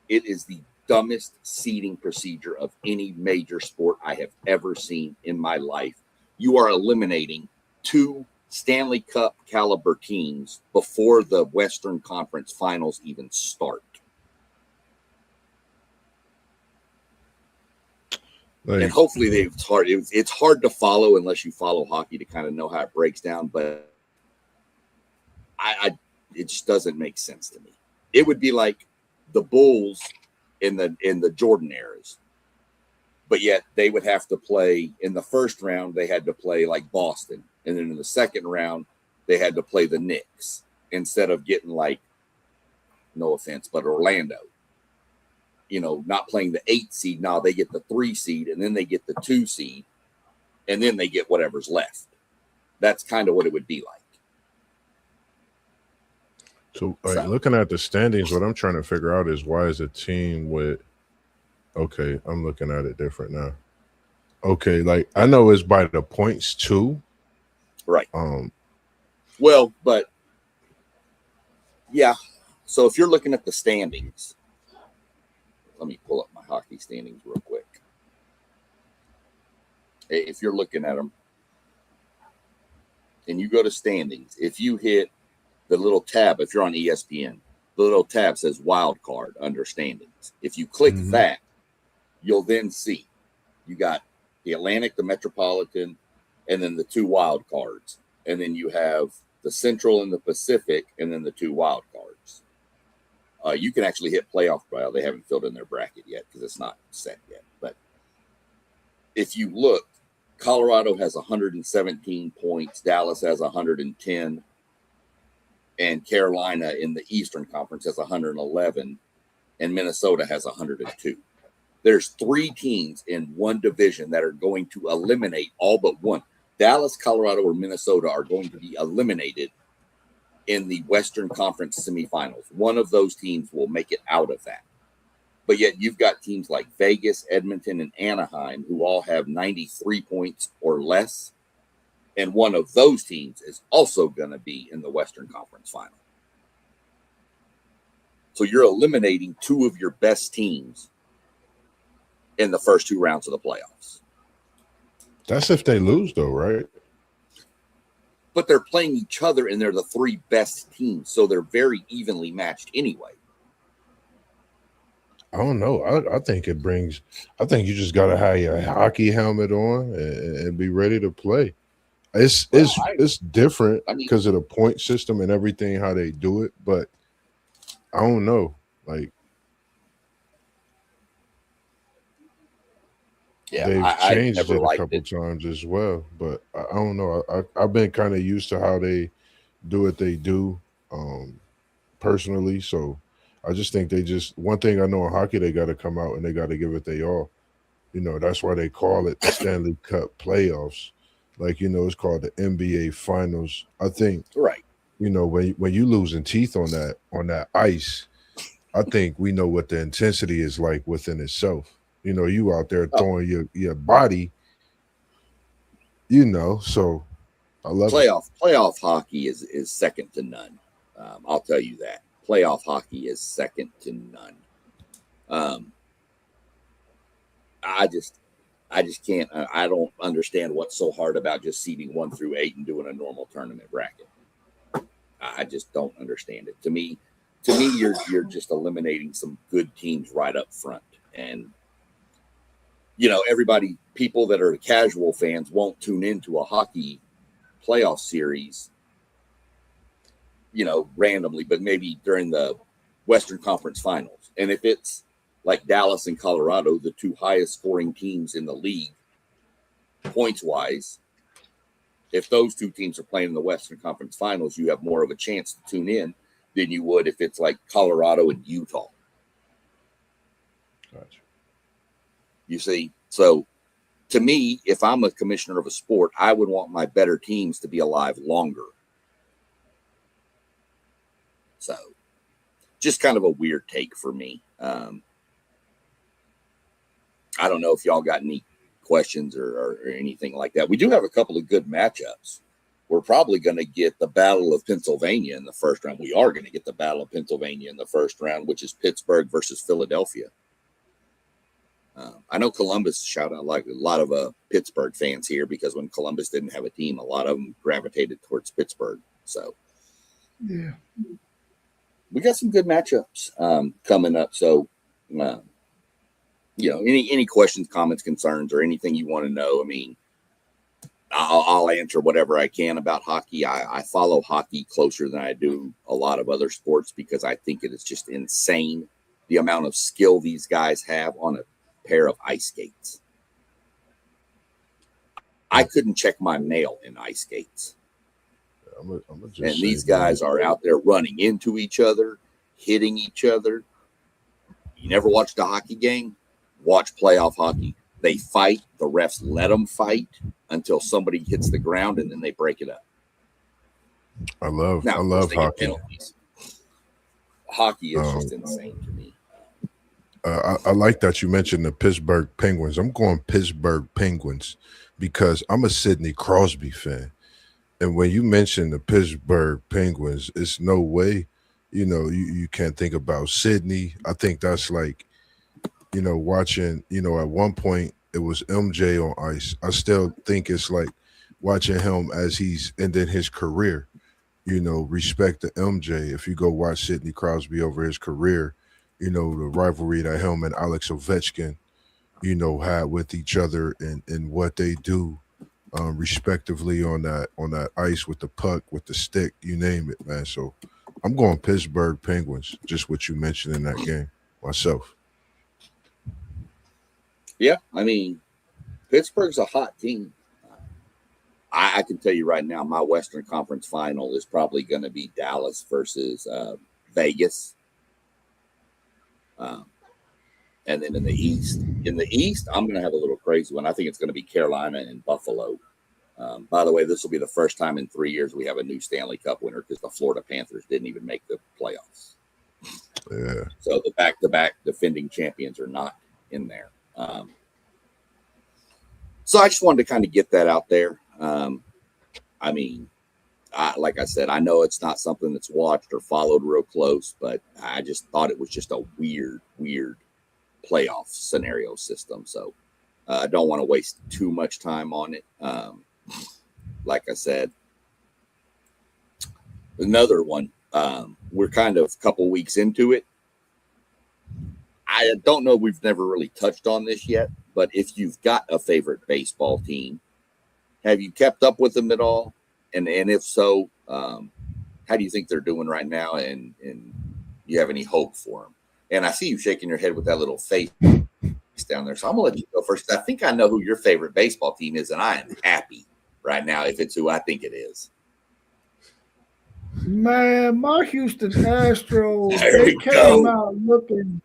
It is the dumbest seeding procedure of any major sport I have ever seen in my life. You are eliminating 2 Stanley Cup caliber teams before the Western Conference Finals even start. And hopefully it's hard to follow unless you follow hockey to kind of know how it breaks down, but it just doesn't make sense to me. It would be like the Bulls in the Jordan eras, but yet they would have to play in the first round. They had to play like Boston, and then in the second round they had to play the Knicks instead of getting, like, no offense, but Orlando. Not playing the 8 seed. Now they get the 3 seed, and then they get the 2 seed, and then they get whatever's left. That's kind of what it would be like. So, looking at the standings, what I'm trying to figure out is why is a team with, okay, I'm looking at it different now. Okay, like, I know it's by the points too. Right. Well, but yeah. So if you're looking at the standings, let me pull up my hockey standings real quick. If you're looking at them and you go to standings, if you hit the little tab, if you're on ESPN, the little tab says wild card under standings. If you click that, you'll then see you got the Atlantic, the Metropolitan, and then the 2 wild cards. And then you have the Central and the Pacific, and then the 2 wild cards. You can actually hit playoff. Well, they haven't filled in their bracket yet because it's not set yet. But if you look, Colorado has 117 points. Dallas has 110. And Carolina in the Eastern Conference has 111. And Minnesota has 102. There's 3 teams in one division that are going to eliminate all but one. Dallas, Colorado, or Minnesota are going to be eliminated in the Western Conference semifinals. One of those teams will make it out of that. But yet you've got teams like Vegas, Edmonton, and Anaheim who all have 93 points or less. And one of those teams is also going to be in the Western Conference final. So you're eliminating 2 of your best teams in the first 2 rounds of the playoffs. That's if they lose, though, right? But they're playing each other, and they're the 3 best teams, so they're very evenly matched anyway. I don't know. I think it brings – I think you just got to have your hockey helmet on and be ready to play. It's different because of the point system and everything, how they do it, but I don't know. Like, yeah, they've changed it a couple times as well, but I don't know. I've been kind of used to how they do what they do personally, so I just think one thing I know in hockey, they got to come out and they got to give it they all. That's why they call it the Stanley Cup playoffs. Like, it's called the NBA Finals. I think, right. When you losing teeth on that ice, I think we know what the intensity is like within itself. You know, you out there throwing your body, you know, so I love playoff hockey is second to none. I'll tell you that. Playoff hockey is second to none. I just can't. I don't understand what's so hard about just seeding 1 through 8 and doing a normal tournament bracket. I just don't understand it. To me, you're just eliminating some good teams right up front, and you know, people that are casual fans won't tune into a hockey playoff series, you know, randomly, but maybe during the Western Conference Finals. And if it's like Dallas and Colorado, the 2 highest scoring teams in the league, points wise, if those 2 teams are playing in the Western Conference Finals, you have more of a chance to tune in than you would if it's like Colorado and Utah. Gotcha. You see? So to me, if I'm a commissioner of a sport, I would want my better teams to be alive longer. So just kind of a weird take for me. I don't know if y'all got any questions or anything like that. We do have a couple of good matchups. We're probably going to get the Battle of Pennsylvania in the first round. We are going to get the Battle of Pennsylvania in the first round, which is Pittsburgh versus Philadelphia. I know Columbus shout out like a lot of Pittsburgh fans here, because when Columbus didn't have a team, a lot of them gravitated towards Pittsburgh. So yeah, we got some good matchups coming up. So, you know, any questions, comments, concerns, or anything you want to know, I mean, I'll answer whatever I can about hockey. I follow hockey closer than I do a lot of other sports, because I think it is just insane the amount of skill these guys have on a pair of ice skates. I couldn't check my mail in ice skates. And these guys are out there running into each other, hitting each other. You never watched a hockey game? Watch playoff hockey. They fight. The refs let them fight until somebody hits the ground, and then they break it up. I love hockey. Hockey is just insane to me. I like that you mentioned the Pittsburgh Penguins. I'm going Pittsburgh Penguins because I'm a Sidney Crosby fan. And when you mention the Pittsburgh Penguins, it's no way, you know, you can't think about Sidney. I think that's like, you know, watching, you know, at one point it was MJ on ice. I still think it's like watching him as he's ending his career. You know, respect to MJ. If you go watch Sidney Crosby over his career, you know, the rivalry that him and Alex Ovechkin, you know, had with each other and what they do respectively on that ice with the puck, with the stick, you name it, man. So I'm going Pittsburgh Penguins, just what you mentioned in that game myself. Yeah, I mean, Pittsburgh's a hot team. I can tell you right now, my Western Conference final is probably going to be Dallas versus Vegas. And then in the East, I'm going to have a little crazy one. I think it's going to be Carolina and Buffalo. By the way, this will be the first time in 3 years we have a new Stanley Cup winner, because the Florida Panthers didn't even make the playoffs. Yeah. So the back-to-back defending champions are not in there. So I just wanted to kind of get that out there. I mean, like I said, I know it's not something that's watched or followed real close, but I just thought it was just a weird playoff scenario system. So I don't want to waste too much time on it. Like I said, another one, we're kind of a couple weeks into it. I don't know, we've never really touched on this yet, but if you've got a favorite baseball team, have you kept up with them at all? And if so, how do you think they're doing right now? And you have any hope for them? And I see you shaking your head with that little face down there. So I'm going to let you go first. I think I know who your favorite baseball team is, and I am happy right now if it's who I think it is. Man, my Houston Astros, There they we came go. out looking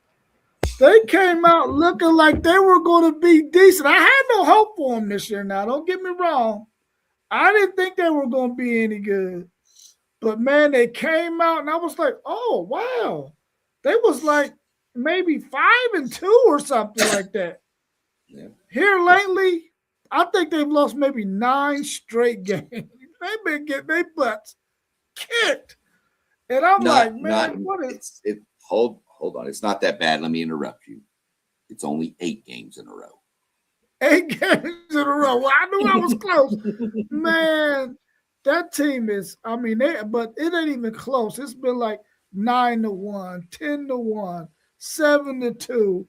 like they were going to be decent. I had no hope for them this year now. Don't get me wrong. I didn't think they were going to be any good. But, man, they came out, and I was like, oh, wow. They was like maybe 5-2 or something like that. Yeah. Here lately, I think they've lost maybe 9 straight games. They've been getting their butts kicked. And I'm what is it? Hold on. It's not that bad. Let me interrupt you. It's only 8 games in a row. 8 games in a row. Well, I knew I was close. Man, that team is, but it ain't even close. It's been like 9-1, 10-1, 7-2.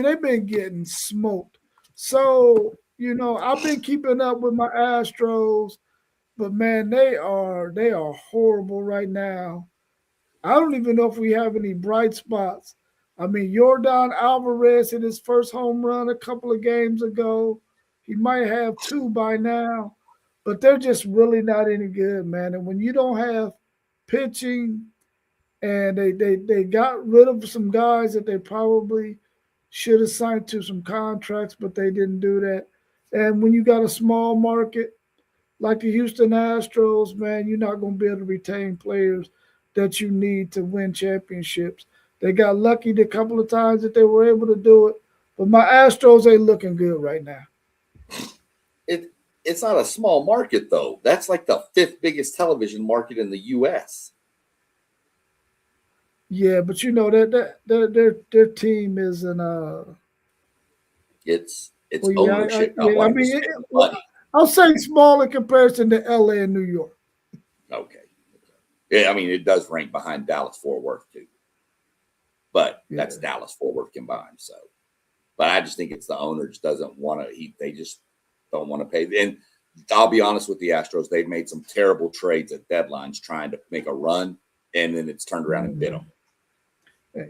They've been getting smoked. So, I've been keeping up with my Astros, but man, they are horrible right now. I don't even know if we have any bright spots. Yordan Alvarez hit his first home run a couple of games ago. He might have 2 by now, but they're just really not any good, man. And when you don't have pitching, and they got rid of some guys that they probably should have signed to some contracts, but they didn't do that. And when you got a small market like the Houston Astros, man, you're not going to be able to retain players that you need to win championships. They got lucky the couple of times that they were able to do it, but my Astros ain't looking good right now. It's not a small market, though. That's like the 5th biggest television market in the U.S. Yeah, but that their team isn't. It's well, yeah, ownership. I'll say small in comparison to L.A. and New York. Okay. Yeah, it does rank behind Dallas-Fort Worth too, but that's Dallas-Fort Worth combined. So, but I just think it's the owner just doesn't want to. They just don't want to pay. And I'll be honest with the Astros, they've made some terrible trades at deadlines trying to make a run, and then it's turned around and bit them.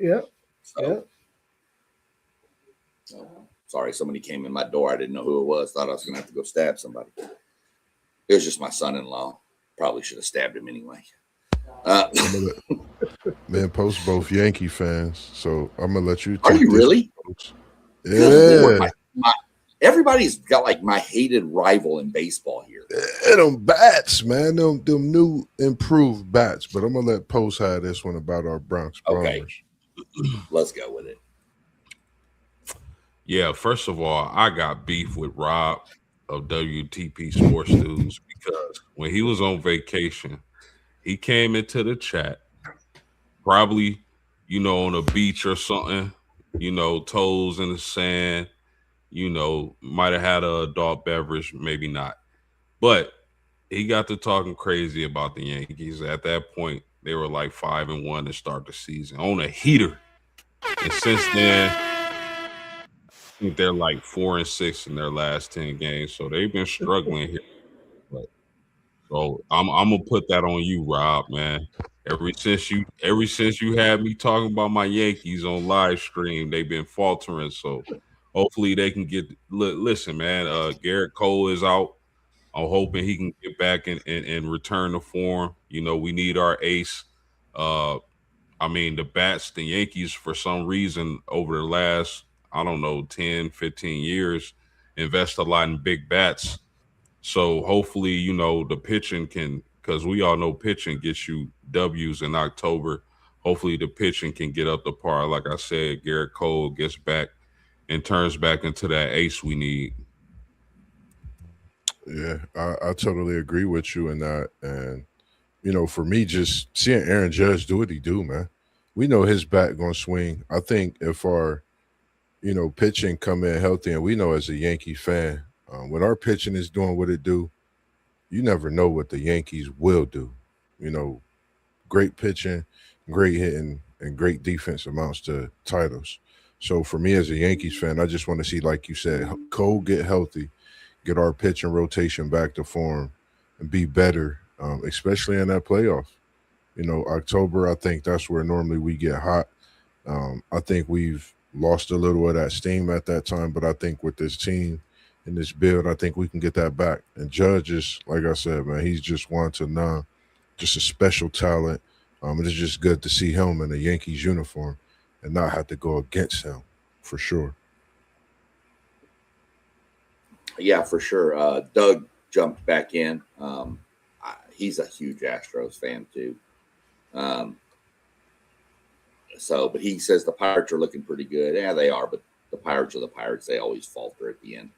Yep. So, sorry, somebody came in my door. I didn't know who it was. Thought I was going to have to go stab somebody. It was just my son-in-law. Probably should have stabbed him anyway. Man, Post both Yankee fans, so I'm gonna let you. Are you really? Yeah. Everybody's got like my hated rival in baseball here. Yeah, them bats, man. Them new improved bats. But I'm gonna let Post have this one about our Bronx Bombers. Okay. Let's go with it. Yeah, first of all, I got beef with Rob of WTP Sports News because when he was on vacation, he came into the chat, probably, on a beach or something, toes in the sand, might have had an adult beverage, maybe not. But he got to talking crazy about the Yankees. At that point, they were like 5-1 to start the season on a heater. And since then, I think they're like 4-6 in their last 10 games. So they've been struggling here. So I'm gonna put that on you, Rob, man. Ever since you had me talking about my Yankees on live stream, they've been faltering. So hopefully they can get. Listen, man. Garrett Cole is out. I'm hoping he can get back and return to form. We need our ace. The bats, the Yankees, for some reason over the last 10, 15 years, invest a lot in big bats. So hopefully, the pitching can, because we all know pitching gets you W's in October. Hopefully the pitching can get up to par. Like I said, Garrett Cole gets back and turns back into that ace we need. Yeah, I totally agree with you in that. And, for me, just seeing Aaron Judge do what he do, man. We know his bat going to swing. I think if our, pitching come in healthy, and we know as a Yankee fan, when our pitching is doing what it do, you never know what the Yankees will do. Great pitching, great hitting, and great defense amounts to titles. So for me as a Yankees fan, I just want to see, like you said, Cole get healthy, get our pitching rotation back to form, and be better, especially in that playoff. October, I think that's where normally we get hot. I think we've lost a little of that steam at that time, but I think with this team and this build, I think we can get that back. And Judge is, like I said, man, he's just one to none, just a special talent. It's just good to see him in a Yankees uniform and not have to go against him, for sure. Yeah, for sure. Doug jumped back in. He's a huge Astros fan too. So, but he says the Pirates are looking pretty good. Yeah, they are, but the Pirates are the Pirates. They always falter at the end.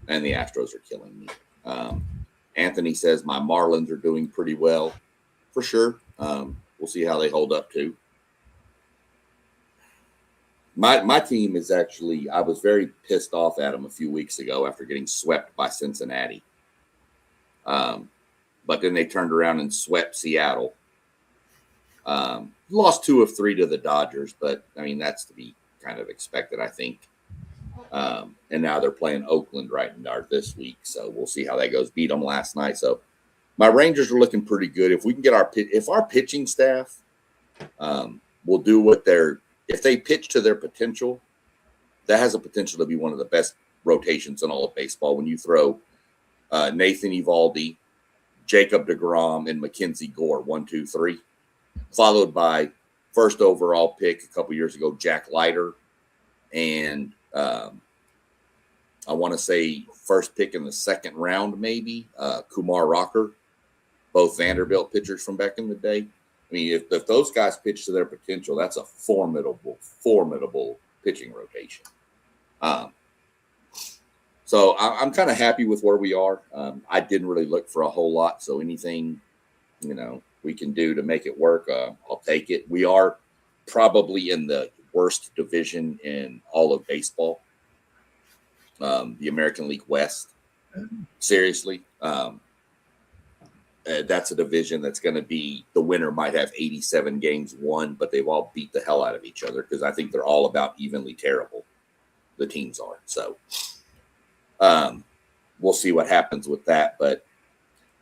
And the Astros are killing me. Anthony says my Marlins are doing pretty well. For sure. We'll see how they hold up too. My team is actually, I was very pissed off at them a few weeks ago after getting swept by Cincinnati. But then they turned around and swept Seattle. Lost 2 of 3 to the Dodgers, but I mean, that's to be kind of expected, I think. And now they're playing Oakland this week. So we'll see how that goes. Beat them last night. So my Rangers are looking pretty good. If we can get if our pitching staff will do what if they pitch to their potential, that has a potential to be one of the best rotations in all of baseball. When you throw Nathan Eovaldi, Jacob deGrom, and Mackenzie Gore, 1, 2, 3, followed by first overall pick a couple years ago, Jack Leiter, and I want to say first pick in the second round, maybe Kumar Rocker, both Vanderbilt pitchers from back in the day. I mean, if those guys pitch to their potential, that's a formidable pitching rotation. So I'm kind of happy with where we are. I didn't really look for a whole lot. So anything, we can do to make it work, I'll take it. We are probably in the worst division in all of baseball, the American League West. Seriously. That's a division that's going to be, the winner might have 87 games won, but they've all beat the hell out of each other because I think they're all about evenly terrible. The teams are. So we'll see what happens with that, but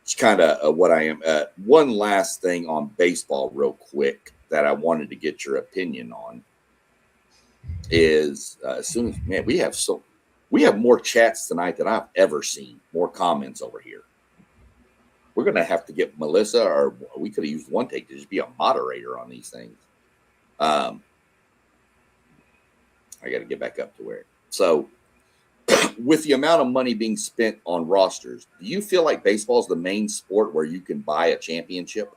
it's kind of what I am. One last thing on baseball real quick that I wanted to get your opinion on is as soon as, man, we have more chats tonight than I've ever seen, more comments over here. We're going to have to get Melissa, or we could have used one take to just be a moderator on these things. I got to get back up to where. So with the amount of money being spent on rosters, do you feel like baseball is the main sport where you can buy a championship?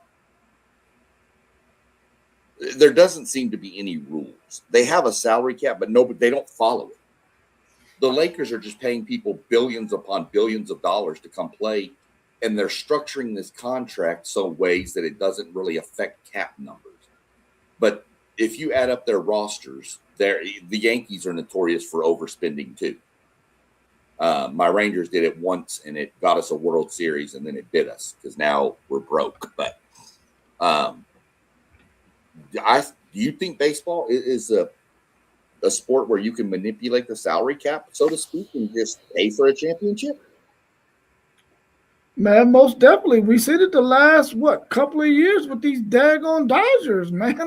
There doesn't seem to be any rules. They have a salary cap, but they don't follow it. The Lakers are just paying people billions upon billions of dollars to come play, and they're structuring this contract so ways that it doesn't really affect cap numbers. But if you add up their rosters, the Yankees are notorious for overspending too. My Rangers did it once, and it got us a World Series, and then it bit us because now we're broke. But do you think baseball is a sport where you can manipulate the salary cap, so to speak, and just pay for a championship? Man, most definitely. We see it the last, couple of years with these daggone Dodgers, man.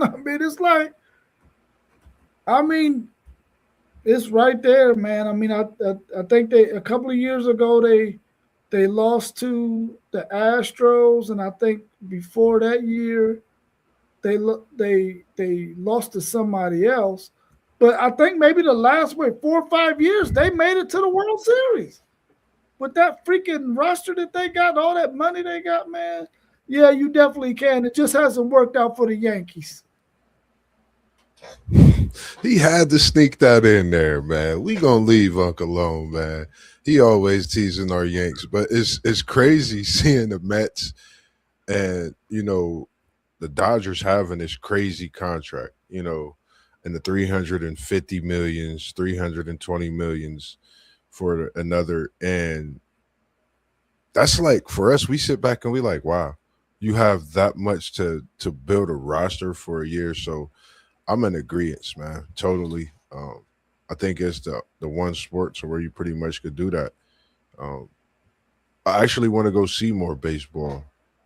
It's right there, man. I think a couple of years ago, they lost to the Astros, and I think before that year, they lost to somebody else. But I think maybe the last 4 or 5 years, they made it to the World Series. With that freaking roster that they got, all that money they got, man, yeah, you definitely can. It just hasn't worked out for the Yankees. He had to sneak that in there, man. We gonna leave Uncle alone, man. He always teasing our Yanks, but it's crazy seeing the Mets and the Dodgers having this crazy contract, and the 350 millions, 320 millions for another, and that's like, for us, we sit back and we like, wow, you have that much to build a roster for a year. So I'm in agreement, man, totally. I think it's the one sport so where you pretty much could do that. I actually want to go see more baseball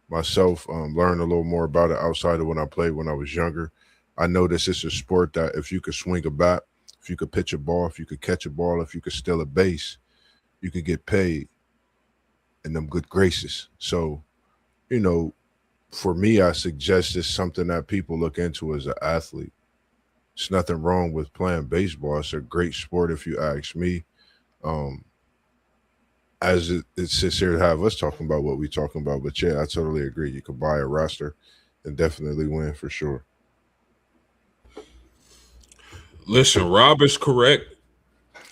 myself, learn a little more about it outside of when I played when I was younger. I notice it's a sport that if you could swing a bat, if you could pitch a ball, if you could catch a ball, if you could steal a base, you could get paid in them good graces. So, for me, I suggest it's something that people look into as an athlete. There's nothing wrong with playing baseball. It's a great sport if you ask me. As it sits here to have us talking about what we're talking about. But yeah, I totally agree. You could buy a roster and definitely win for sure. Listen, Rob is correct.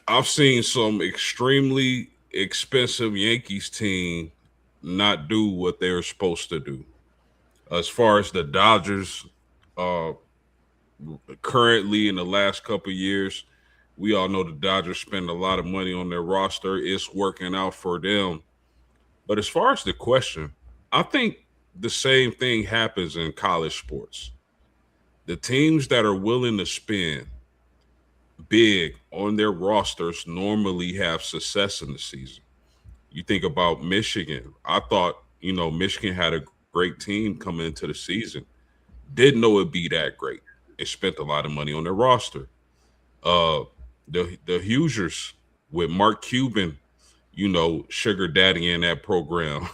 I've seen some extremely expensive Yankees team not do what they were supposed to do. As far as the Dodgers, uh, currently in the last couple of years, we all know the Dodgers spend a lot of money on their roster. It's working out for them. But as far as the question, I think the same thing happens in college sports. The teams that are willing to spend big on their rosters normally have success in the season. You think about Michigan. I thought, Michigan had a great team coming into the season. Didn't know it'd be that great. They spent a lot of money on their roster. Uh the Hoosiers with Mark Cuban, sugar daddy in that program.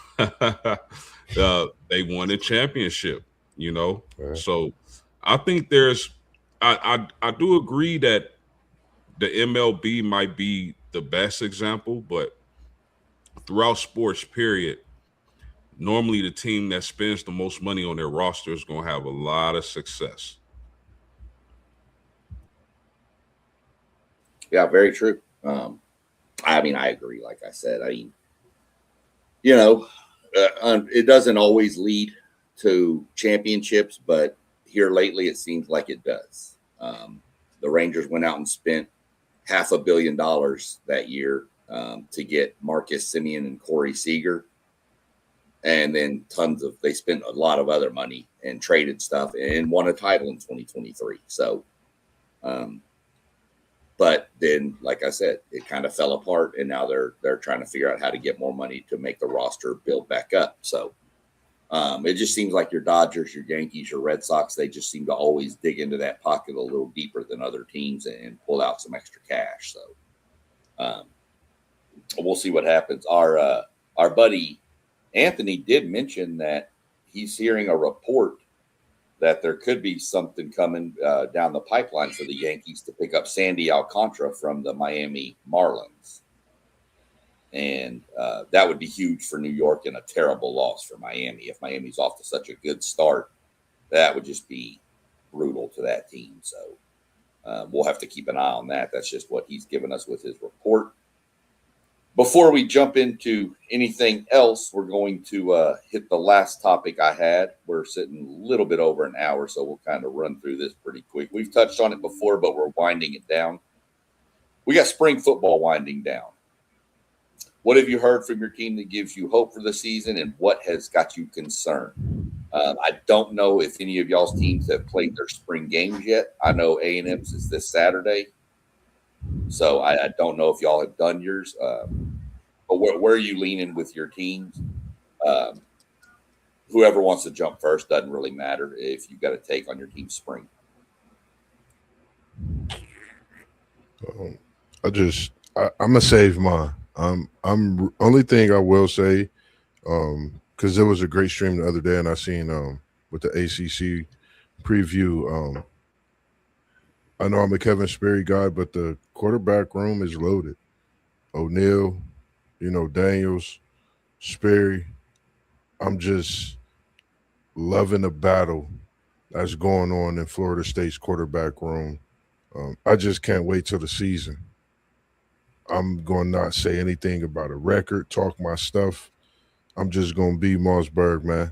They won a championship, Right. So I think I do agree that the MLB might be the best example, but throughout sports, period, normally the team that spends the most money on their roster is going to have a lot of success. Yeah, very true. I mean, I agree. Like I said, I mean, it doesn't always lead to championships, but here lately it seems like it does. The Rangers went out and spent $500 million that year to get Marcus Semien and Corey Seager. And then they spent a lot of other money and traded stuff and won a title in 2023. So, but then, like I said, it kind of fell apart, and now they're trying to figure out how to get more money to make the roster build back up. So it just seems like your Dodgers, your Yankees, your Red Sox, they just seem to always dig into that pocket a little deeper than other teams and pull out some extra cash. So we'll see what happens. Our buddy Anthony did mention that he's hearing a report that there could be something coming down the pipeline for the Yankees to pick up Sandy Alcantara from the Miami Marlins. And that would be huge for New York and a terrible loss for Miami. If Miami's off to such a good start, that would just be brutal to that team. So we'll have to keep an eye on that. That's just what he's given us with his report. Before we jump into anything else, we're going to hit the last topic I had. We're sitting a little bit over an hour, so we'll kind of run through this pretty quick. We've touched on it before, but we're winding it down. We got spring football winding down. What have you heard from your team that gives you hope for the season, and what has got you concerned? I don't know if any of y'all's teams have played their spring games yet. I know A&M's is this Saturday. So I don't know if y'all have done yours, but where are you leaning with your teams? Whoever wants to jump first, doesn't really matter if you've got to take on your team's spring. I'm gonna save mine. I'm only thing I will say, because there was a great stream the other day, and I seen with the ACC preview. I know I'm a Kevin Sperry guy, but the quarterback room is loaded. O'Neal, Daniels, Sperry. I'm just loving the battle that's going on in Florida State's quarterback room. I just can't wait till the season. I'm going to not say anything about a record, talk my stuff. I'm just going to be Mossberg, man,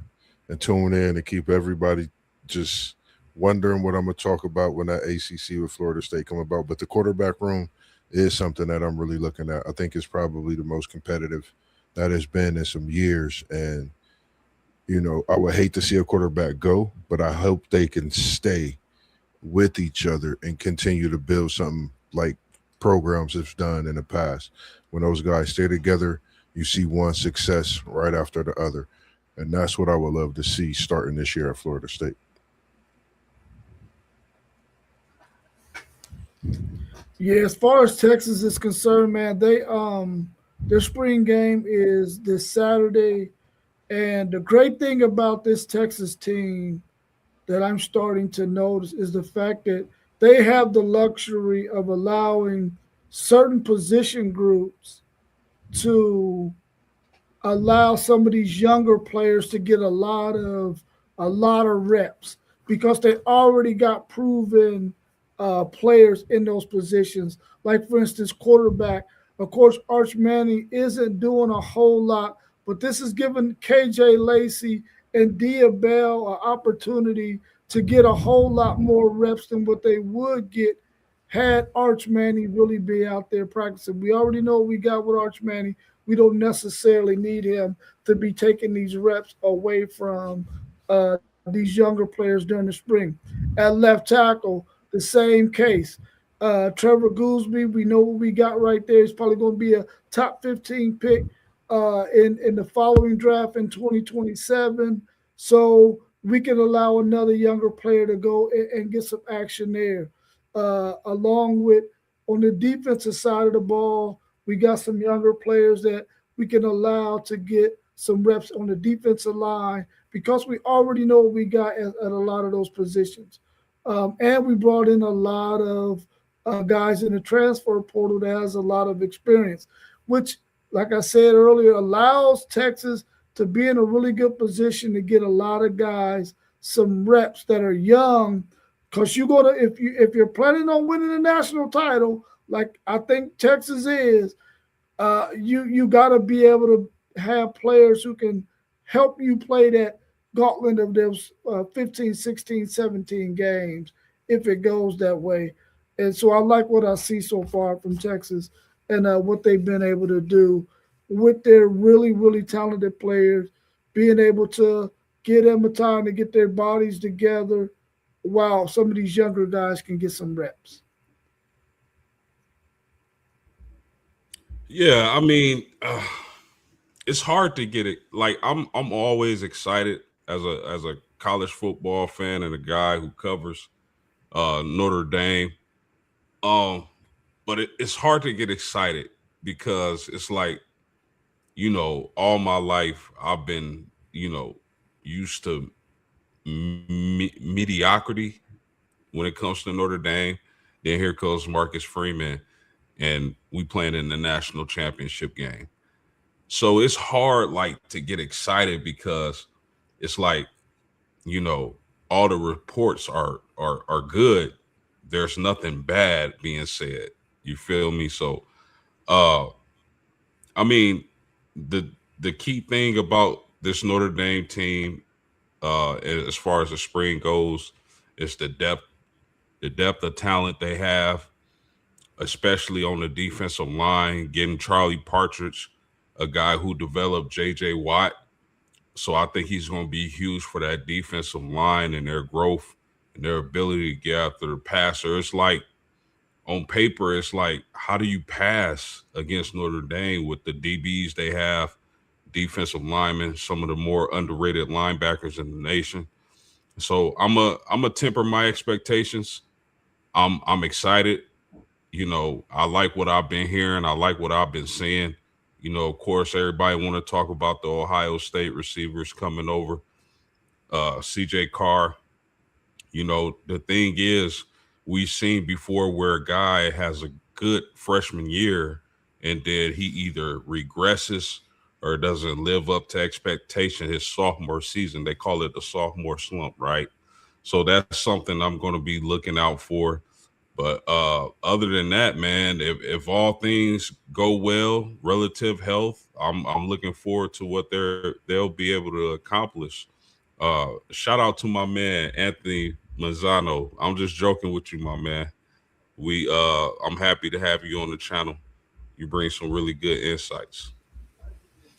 and tune in and keep everybody just wondering what I'm going to talk about when that ACC with Florida State come about. But the quarterback room is something that I'm really looking at. I think it's probably the most competitive that has been in some years. And, I would hate to see a quarterback go, but I hope they can stay with each other and continue to build something like programs have done in the past. When those guys stay together, you see one success right after the other. And that's what I would love to see starting this year at Florida State. Yeah, as far as Texas is concerned, man, their spring game is this Saturday. And the great thing about this Texas team that I'm starting to notice is the fact that they have the luxury of allowing certain position groups to allow some of these younger players to get a lot of reps because they already got proven players in those positions. Like, for instance, quarterback. Of course, Arch Manning isn't doing a whole lot, but this is giving KJ Lacey and Dia Bell an opportunity to get a whole lot more reps than what they would get had Arch Manning really be out there practicing. We already know what we got with Arch Manning. We don't necessarily need him to be taking these reps away from these younger players during the spring. At left tackle, the same case. Trevor Goolsby, we know what we got right there. He's probably going to be a top 15 pick in the following draft in 2027. So we can allow another younger player to go and get some action there. Along with on the defensive side of the ball, we got some younger players that we can allow to get some reps on the defensive line because we already know what we got at a lot of those positions. And we brought in a lot of guys in the transfer portal that has a lot of experience, which, like I said earlier, allows Texas to be in a really good position to get a lot of guys some reps that are young. Because you're gonna, if you're planning on winning a national title, like I think Texas is, you got to be able to have players who can help you play that gauntlet of those 15, 16, 17 games if it goes that way. And so I like what I see so far from Texas and what they've been able to do with their really, really talented players, being able to get them a time to get their bodies together while some of these younger guys can get some reps. Yeah, I mean, it's hard to get it. Like I'm always excited as a college football fan and a guy who covers Notre Dame. But it's hard to get excited because it's like, all my life I've been, used to mediocrity when it comes to Notre Dame. Then here comes Marcus Freeman, and we playing in the national championship game. So it's hard, like, to get excited because it's like, all the reports are good. There's nothing bad being said. You feel me? So, uh, I mean, the key thing about this Notre Dame team, as far as the spring goes, is the depth of talent they have, especially on the defensive line, getting Charlie Partridge, a guy who developed J.J. Watt. So I think he's going to be huge for that defensive line and their growth and their ability to get after the passer. It's like, on paper, it's like, how do you pass against Notre Dame with the DBs they have, defensive linemen, some of the more underrated linebackers in the nation? So I'm a temper my expectations. I'm excited. I like what I've been hearing. I like what I've been seeing. Of course, everybody want to talk about the Ohio State receivers coming over. CJ Carr. The thing is, we've seen before where a guy has a good freshman year and then he either regresses or doesn't live up to expectation his sophomore season. They call it the sophomore slump, right? So that's something I'm going to be looking out for. But other than that, man, if all things go well, relative health, I'm looking forward to what they'll be able to accomplish. Shout out to my man Anthony Mazzano. I'm just joking with you, my man. I'm happy to have you on the channel. You bring some really good insights.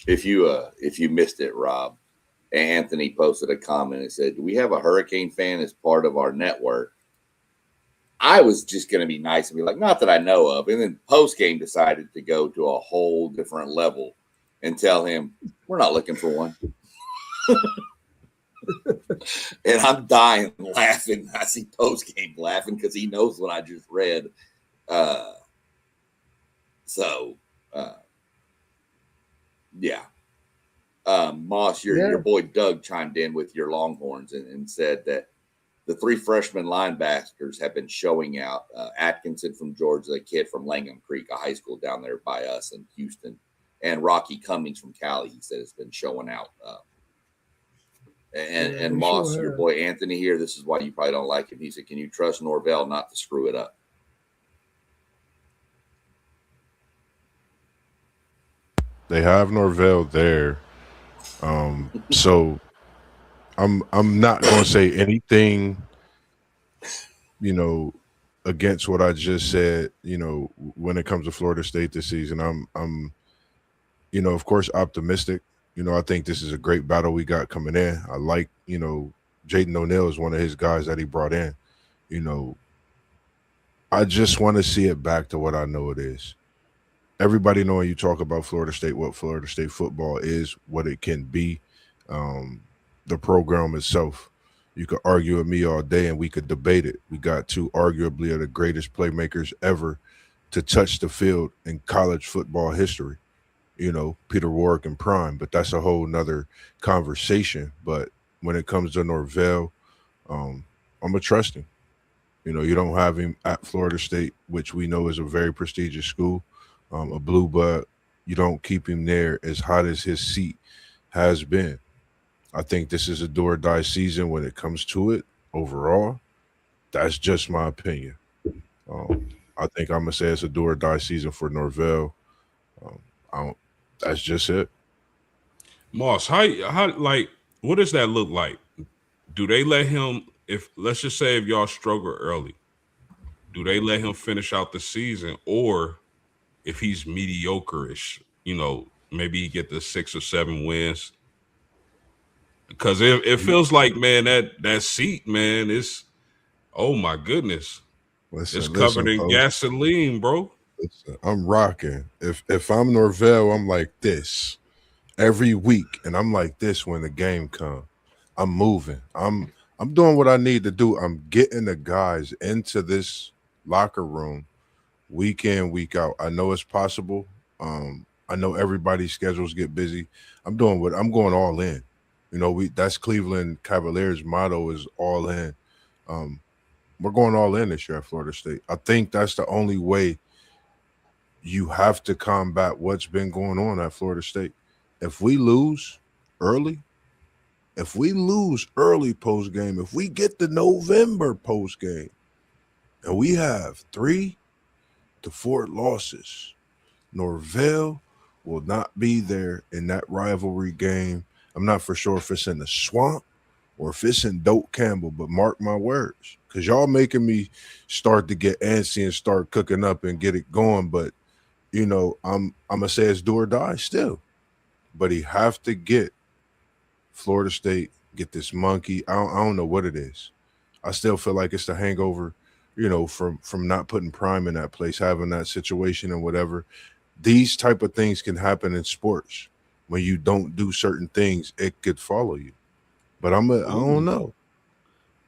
If you missed it, Rob, Anthony posted a comment and said, "Do we have a Hurricane fan as part of our network?" I was just going to be nice and be like, "Not that I know of." And then post game decided to go to a whole different level and tell him, "We're not looking for one." And I'm dying laughing. I see post game laughing because he knows what I just read. Yeah. Moss, your boy Doug chimed in with your Longhorns and said that the three freshman linebackers have been showing out. Atkinson from Georgia, the kid from Langham Creek, a high school down there by us in Houston, and Rocky Cummings from Cali, he said, has been showing out. And Moss, your boy Anthony here, this is why you probably don't like him. He said, can you trust Norvell not to screw it up? They have Norvell there. So I'm not going to say anything, against what I just said, when it comes to Florida State this season. I'm of course optimistic. I think this is a great battle we got coming in. I like, Jaden O'Neal is one of his guys that he brought in. I just want to see it back to what I know it is. Everybody knowing you talk about Florida State, what Florida State football is, what it can be, the program itself. You could argue with me all day and we could debate it. We got two arguably of the greatest playmakers ever to touch the field in college football history. Peter Warrick and Prime, but that's a whole nother conversation. But when it comes to Norvell, I'm a trust him. You don't have him at Florida State, which we know is a very prestigious school, a blue blood. You don't keep him there as hot as his seat has been. I think this is a do or die season when it comes to it overall. That's just my opinion. I think I'm going to say it's a do or die season for Norvell. That's just it. Moss, how what does that look like? Do they let him, let's just say if y'all struggle early, do they let him finish out the season? Or if he's mediocre-ish, maybe he get the 6 or 7 wins? Because it feels like, man, that seat, man, is, oh my goodness. It's covered in gasoline, bro. I'm rocking. If I'm Norvell, I'm like this every week, and I'm like this when the game comes. I'm moving. I'm doing what I need to do. I'm getting the guys into this locker room week in, week out. I know it's possible. I know everybody's schedules get busy. I'm going all in. That's Cleveland Cavaliers' motto is all in. We're going all in this year at Florida State. I think that's the only way you have to combat what's been going on at Florida State. If we lose early post game, if we get the November post game and we have 3 to 4 losses, Norvell will not be there in that rivalry game. I'm not for sure if it's in the Swamp or if it's in Doak Campbell, but mark my words, because y'all making me start to get antsy and start cooking up and get it going. But I'm gonna say it's do or die still. But he have to get Florida State, get this monkey. I don't know what it is. I still feel like it's the hangover, from not putting Prime in that place, having that situation and whatever. These type of things can happen in sports. When you don't do certain things, it could follow you. But I don't know.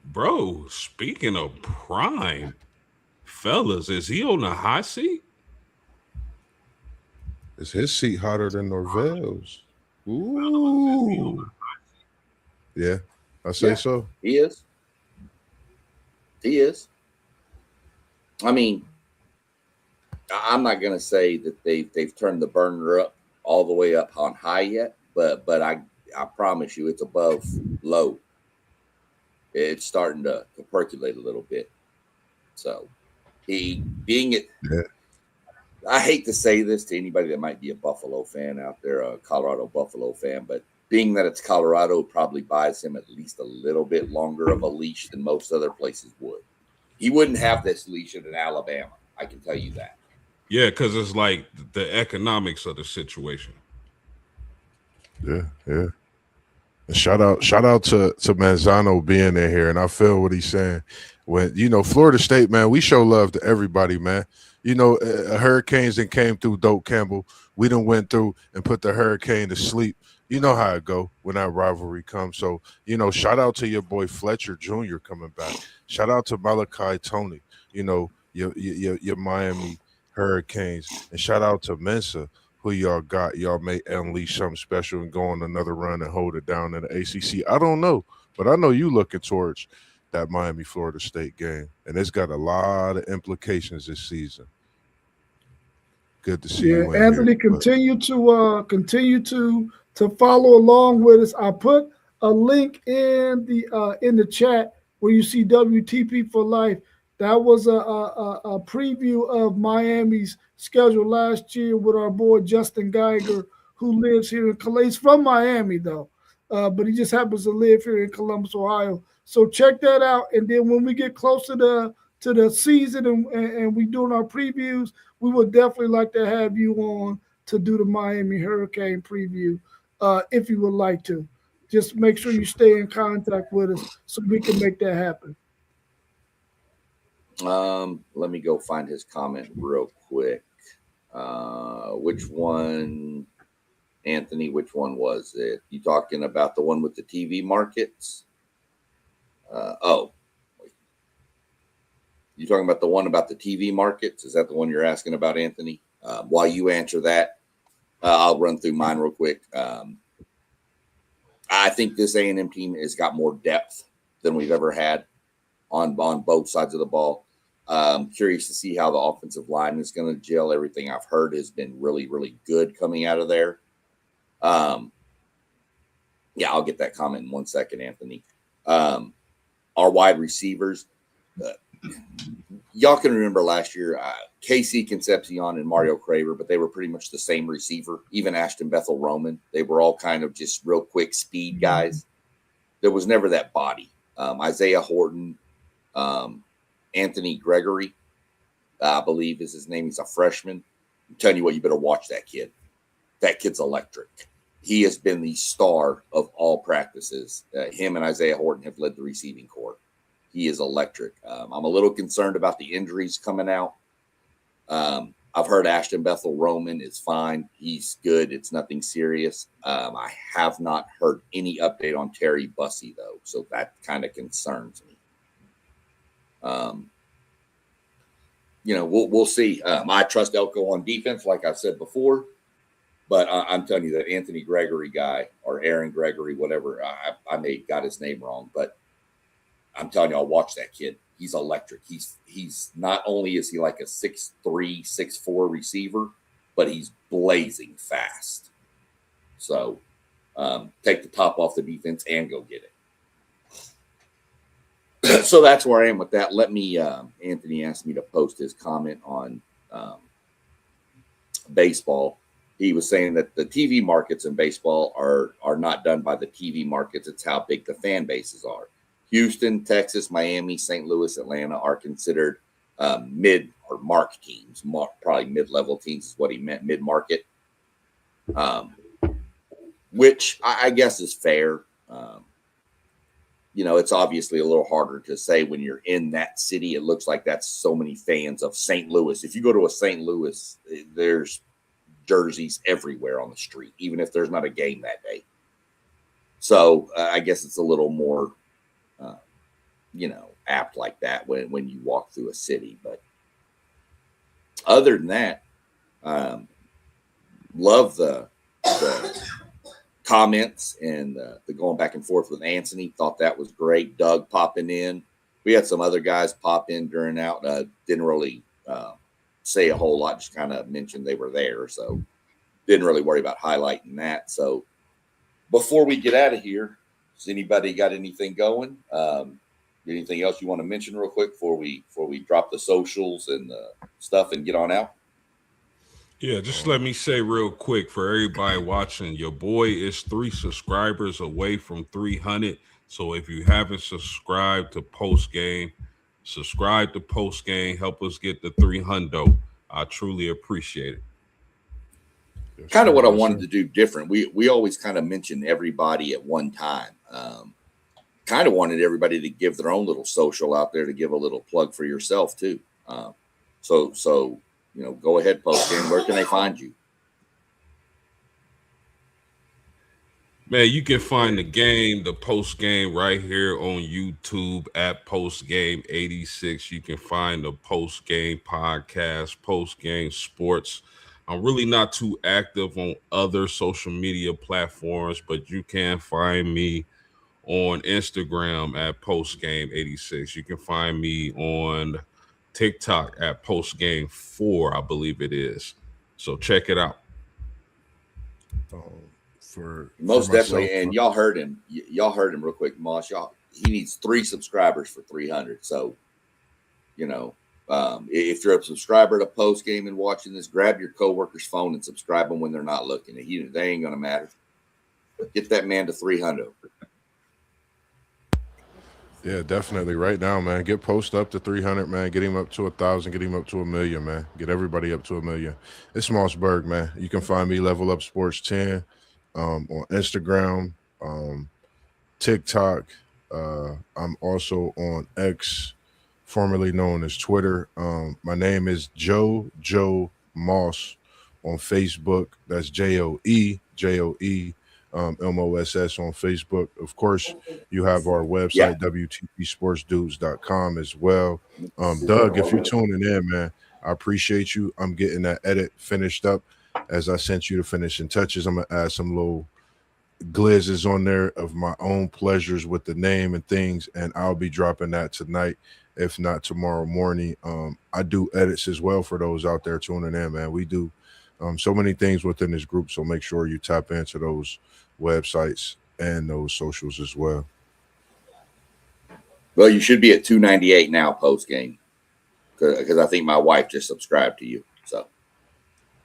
Bro, speaking of Prime, fellas, is he on the hot seat? Is his seat hotter than Norvell's? Ooh. Yeah, I say so. He is. I mean, I'm not going to say that they've turned the burner up all the way up on high yet, but I promise you it's above low. It's starting to percolate a little bit. So I hate to say this to anybody that might be a Buffalo fan out there, a Colorado Buffalo fan, but being that it's Colorado probably buys him at least a little bit longer of a leash than most other places would. He wouldn't have this leash in Alabama. I can tell you that. Yeah, because it's like the economics of the situation. Yeah. And shout out to Manzano being in here, and I feel what he's saying. When Florida State, man, we show love to everybody, man. Hurricanes that came through Doak Campbell, we done went through and put the Hurricane to sleep. You know how it go when that rivalry comes. So, shout out to your boy Fletcher Jr. coming back. Shout out to Malachi Tony, your Miami Hurricanes. And shout out to Mensa, who y'all got. Y'all may unleash something special and go on another run and hold it down in the ACC. I don't know, but I know you looking towards that Miami-Florida State game. And it's got a lot of implications this season. Good to see you. Anthony, continue to follow along with us. I put a link in the chat where you see WTP for life. That was a preview of Miami's schedule last year with our boy Justin Geiger, who lives here in Columbus. He's from Miami though, but he just happens to live here in Columbus, Ohio. So check that out. And then when we get closer to the season and we doing our previews, we would definitely like to have you on to do the Miami Hurricane preview if you would like to. Just make sure you stay in contact with us so we can make that happen. Let me go find his comment real quick. Which one, Anthony? Which one was it? You talking about the one with the TV markets? You talking about the one about the TV markets? Is that the one you're asking about, Anthony? While you answer that, I'll run through mine real quick. I think this A&M team has got more depth than we've ever had on both sides of the ball. Curious to see how the offensive line is going to gel. Everything I've heard has been really, really good coming out of there. Yeah, I'll get that comment in 1 second, Anthony. Our wide receivers, y'all can remember last year, Casey Concepcion and Mario Craver, but they were pretty much the same receiver. Even Ashton Bethel Roman, they were all kind of just real quick speed guys. There was never that body. Isaiah Horton, Anthony Gregory, I believe is his name. He's a freshman. I'm telling you what, you better watch that kid. That kid's electric. He has been the star of all practices. Him and Isaiah Horton have led the receiving corps. He is electric. I'm a little concerned about the injuries coming out. I've heard Ashton Bethel Roman is fine. He's good. It's nothing serious. I have not heard any update on Terry Bussey, though, so that kind of concerns me. We'll see. I trust Elko on defense, like I've said before, but I'm telling you that Anthony Gregory guy or Aaron Gregory, whatever, I may have got his name wrong, but I'm telling you, I'll watch that kid. He's electric. He's not only is he like a 6'3", 6'4" receiver, but he's blazing fast. So take the top off the defense and go get it. So that's where I am with that. Let me, Anthony asked me to post his comment on baseball. He was saying that the TV markets in baseball are not done by the TV markets. It's how big the fan bases are. Houston, Texas, Miami, St. Louis, Atlanta are considered mid or mark teams. Probably mid-level teams is what he meant, mid-market, which I guess is fair. It's obviously a little harder to say when you're in that city. It looks like that's so many fans of St. Louis. If you go to a St. Louis, there's jerseys everywhere on the street, even if there's not a game that day. So I guess it's a little more apt like that when you walk through a city. But other than that, love the comments and the going back and forth with Anthony. Thought that was great. Doug popping in. We had some other guys pop in during out. Didn't really say a whole lot, just kind of mentioned they were there. So didn't really worry about highlighting that. So before we get out of here, has anybody got anything going? Anything else you want to mention real quick before we drop the socials and stuff and get on out? Yeah, just let me say real quick for everybody watching, your boy is 3 subscribers away from 300. So if you haven't subscribed to Post Game, subscribe to Post Game. Help us get the 300. I truly appreciate it. Kind of what I wanted to do different. We always kind of mention everybody at one time. Kind of wanted everybody to give their own little social out there to give a little plug for yourself too. So go ahead, Post Game. Where can they find you? Man, you can find the Post Game right here on YouTube at Post Game 86. You can find the Post Game podcast, Post Game Sports. I'm really not too active on other social media platforms, but you can find me on Instagram at Post Game 86. You can find me on TikTok at Post Game 4, I believe it is. So check it out. most definitely. And y'all heard him. Y'all heard him real quick, Moss. He needs 3 subscribers for 300. So, if you're a subscriber to Post Game and watching this, grab your coworker's phone and subscribe them when they're not looking. They ain't gonna matter. Get that man to 300. Yeah, definitely. Right now, man. Get Post up to 300, man. Get him up to 1,000. Get him up to 1,000,000, man. Get everybody up to 1,000,000. It's Mossberg, man. You can find me Level Up Sports 10 on Instagram, TikTok. I'm also on X, formerly known as Twitter. My name is Joe Moss on Facebook. That's JOE MOSS on Facebook. Of course, you have our website, WTPSportsDudes.com as well. Doug, if you're tuning in, man, I appreciate you. I'm getting that edit finished up as I sent you the finishing touches. I'm going to add some little glizzes on there of my own pleasures with the name and things, and I'll be dropping that tonight, if not tomorrow morning. I do edits as well for those out there tuning in, man. We do so many things within this group, so make sure you tap into those websites and those socials as well. Well, you should be at 298 now post game, because I think my wife just subscribed to you. So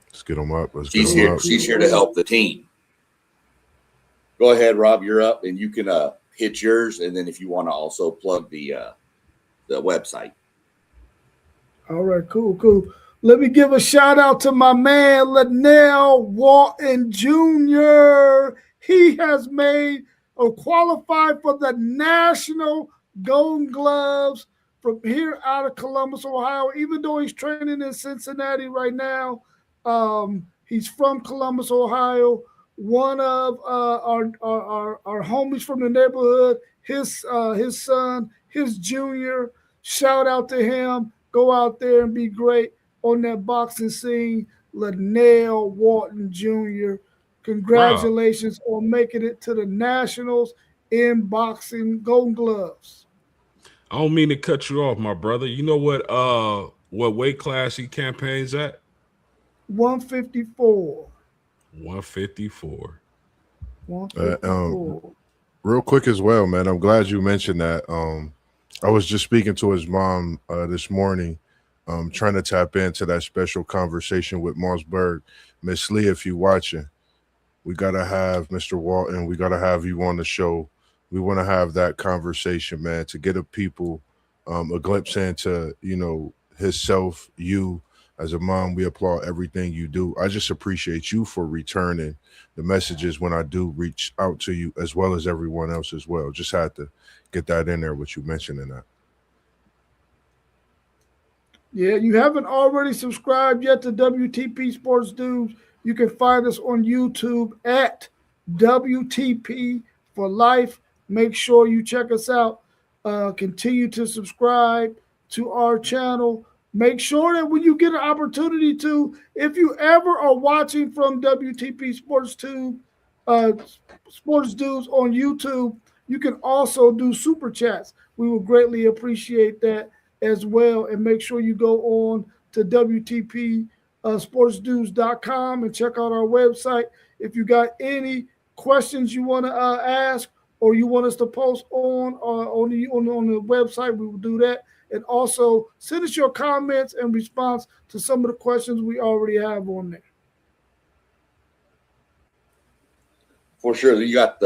let's get them up. She's here to help the team. Go ahead, Rob. You're up, and you can hit yours, and then if you want to also plug the website. All right, cool. Let me give a shout out to my man, Linnell Walton Jr. He has made or qualified for the National Golden Gloves from here out of Columbus, Ohio. Even though he's training in Cincinnati right now, he's from Columbus, Ohio. One of our homies from the neighborhood, his son, his junior. Shout out to him. Go out there and be great on that boxing scene. Linnell Walton Jr. Congratulations on making it to the Nationals in boxing Golden Gloves. I don't mean to cut you off, my brother. You know what weight class he campaigns at? 154. 154. Real quick as well, man. I'm glad you mentioned that. I was just speaking to his mom this morning, trying to tap into that special conversation with Mossberg. Miss Lee, if you're watching, we got to have Mr. Walton. We got to have you on the show. We want to have that conversation, man, to get a people a glimpse into, himself, you. As a mom, we applaud everything you do. I just appreciate you for returning the messages when I do reach out to you, as well as everyone else as well. Just had to get that in there with you mentioning that. Yeah, you haven't already subscribed yet to WTP Sports Dudes. You can find us on YouTube at WTP for Life. Make sure you check us out. Continue to subscribe to our channel. Make sure that when you get an opportunity to, if you ever are watching from WTP Sports Dudes on YouTube, you can also do super chats. We will greatly appreciate that as well. And make sure you go on to WTPSportsDudes.com and check out our website. If you got any questions you want to ask or you want us to post on the website, we will do that. And also send us your comments and response to some of the questions we already have on there. For sure. You got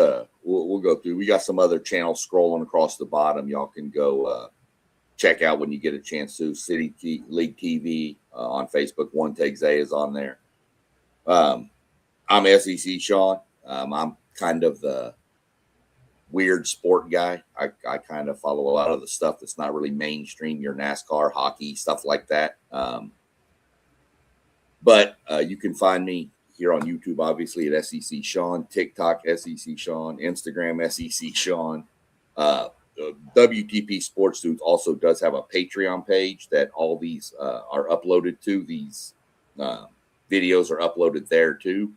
we'll go through. We got some other channels scrolling across the bottom. Y'all can go check out when you get a chance to. City League TV on Facebook. One Take Zay is on there. I'm SEC Sean. I'm kind of the weird sport guy. I kind of follow a lot of the stuff that's not really mainstream, your NASCAR, hockey, stuff like that. But you can find me here on YouTube, obviously, at SEC Sean, TikTok, SEC Sean, Instagram, SEC Sean. WTP Sports Dudes also does have a Patreon page that all these are uploaded to. These videos are uploaded there too.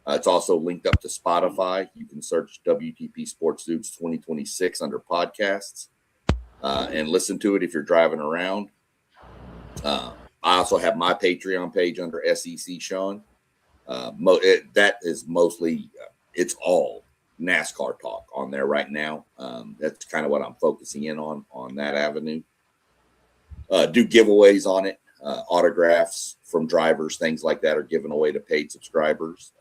It's also linked up to Spotify. You can search WTP Sports Dudes 2026 under podcasts and listen to it if you're driving around. I also have my Patreon page under SEC Sean. That is mostly it's all NASCAR talk on there right now. That's kind of what I'm focusing in on that avenue. Do giveaways on it, autographs from drivers, things like that are given away to paid subscribers.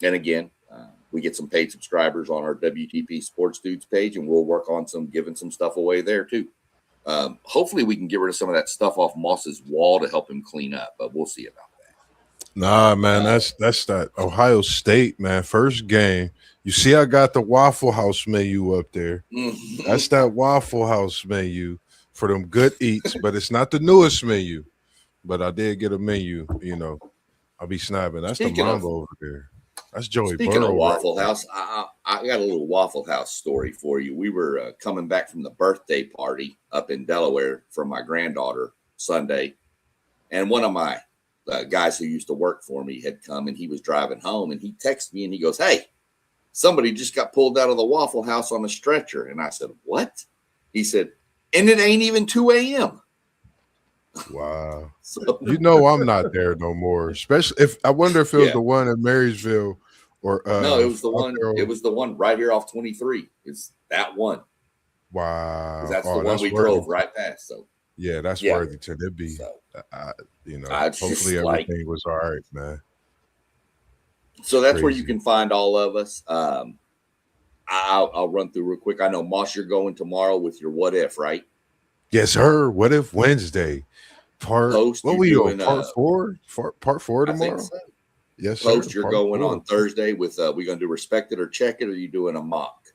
And again, we get some paid subscribers on our WTP Sports Dudes page, and we'll work on giving some stuff away there too. Hopefully we can get rid of some of that stuff off Moss's wall to help him clean up, but we'll see about that. Nah, man, that's that Ohio State, man. First game. You see, I got the Waffle House menu up there. That's that Waffle House menu for them good eats, but it's not the newest menu. But I did get a menu, you know. I'll be snapping. That's the Mambo over there. That's Joey Speaking Burrow. of Waffle House, I got a little Waffle House story for you. We were coming back from the birthday party up in Delaware for my granddaughter Sunday, and one of my guys who used to work for me had come, and he was driving home, and he texted me, and he goes, "Hey, somebody just got pulled out of the Waffle House on a stretcher." And I said, "What?" He said, "And it ain't even 2 a.m." Wow. So, You know I'm not there no more. Especially if I wonder if it was the one in Marysville or no, it was the one. Farrell. It was the one right here off 23. It's that one. Wow. That's the one we drove right past. So yeah, that's Worthington. It'd be, so, you know, it's hopefully just everything was all right, man. So that's where Crazy. you can find all of us. I'll run through real quick. I know, Moss, you're going tomorrow with your what if, right? Yes, sir. What if Wednesday? Post, what you're we doing, on? Part four I tomorrow? think so. Yes, sir. Post, you're going on Thursday with we gonna do respect it or check it, or are you doing a mock?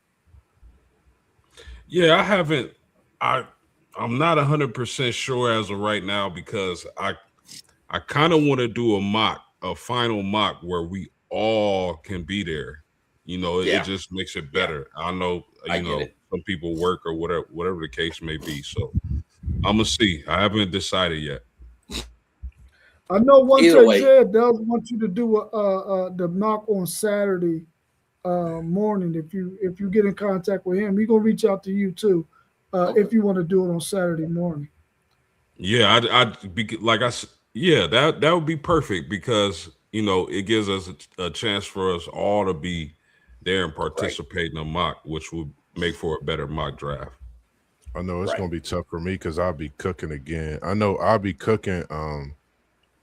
Yeah, I haven't. I'm not 100% sure as of right now because I kind of want to do a final mock where we all can be there. You know, it just makes it better. I know, some people work or whatever the case may be. So I'm gonna see. I haven't decided yet. I know one Either thing way. Jed does want you to do the mock on Saturday morning. If you get in contact with him, he's gonna reach out to you too. If you want to do it on Saturday morning. Yeah, that would be perfect because it gives us a chance for us all to be there and participate in a mock, which would make for a better mock draft. I know it's gonna be tough for me because I'll be cooking again. I know I'll be cooking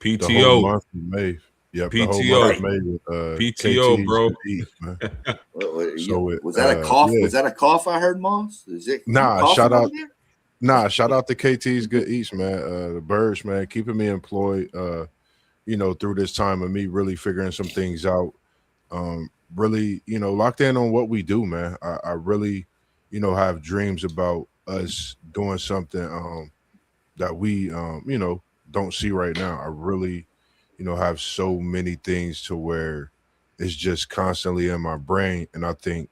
PTO the whole month of May. Yep, PTO, the whole month of May with PTO, KT's bro. to eat, man. So was that a cough? Yeah. Was that a cough I heard, Moss? Is it? Nah, shout out to KT's Good Eats, man. The birds, man, keeping me employed. Through this time of me really figuring some things out. Really, locked in on what we do, man. I really, have dreams about us doing something that we, don't see right now. I really, have so many things to where it's just constantly in my brain. And I think,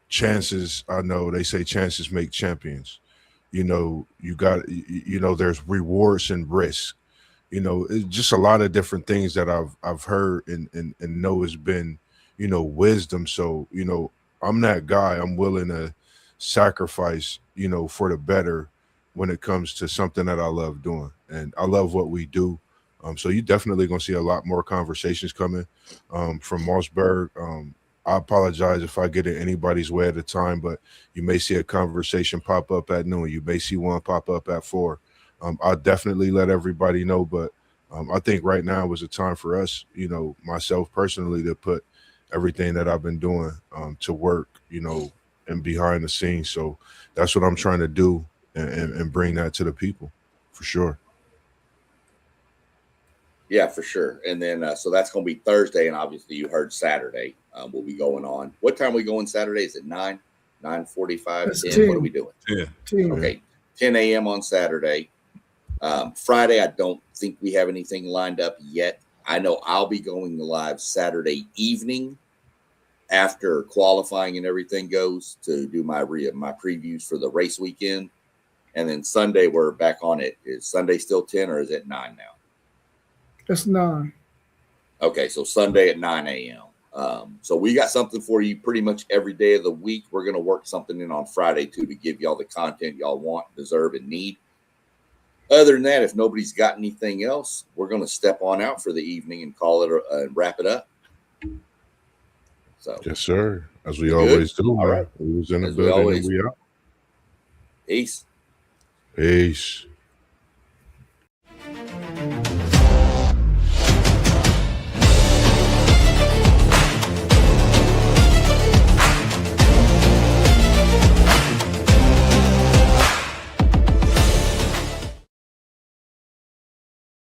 chances, I know they say chances make champions. You got, there's rewards and risk. It's just a lot of different things that I've heard and know has been, wisdom. So, I'm that guy. I'm willing to sacrifice, for the better when it comes to something that I love doing. And I love what we do. So you definitely going to see a lot more conversations coming from Mossberg. I apologize if I get in anybody's way at a time, but you may see a conversation pop up at noon. You may see one pop up at 4. I'll definitely let everybody know, but I think right now is a time for us, myself personally, to put everything that I've been doing to work, and behind the scenes. So that's what I'm trying to do and bring that to the people for sure. Yeah, for sure. And then, so that's going to be Thursday. And obviously you heard Saturday will be going on. What time are we going Saturday? Is it 9, 9:45, 10? What are we doing? Yeah. 10. Okay. 10 a.m. on Saturday. Friday, I don't think we have anything lined up yet. I know I'll be going live Saturday evening after qualifying and everything goes to do my previews for the race weekend. And then Sunday, we're back on it. Is Sunday still 10 or is it 9 now? It's 9. Okay, so Sunday at 9 a.m. So we got something for you pretty much every day of the week. We're going to work something in on Friday, too, to give y'all the content y'all want, deserve, and need. Other than that, if nobody's got anything else, we're going to step on out for the evening and call it and wrap it up. So, Yes, sir. As we We always good? do, All man. right. We was in the As we building always- and we out. peace. Peace.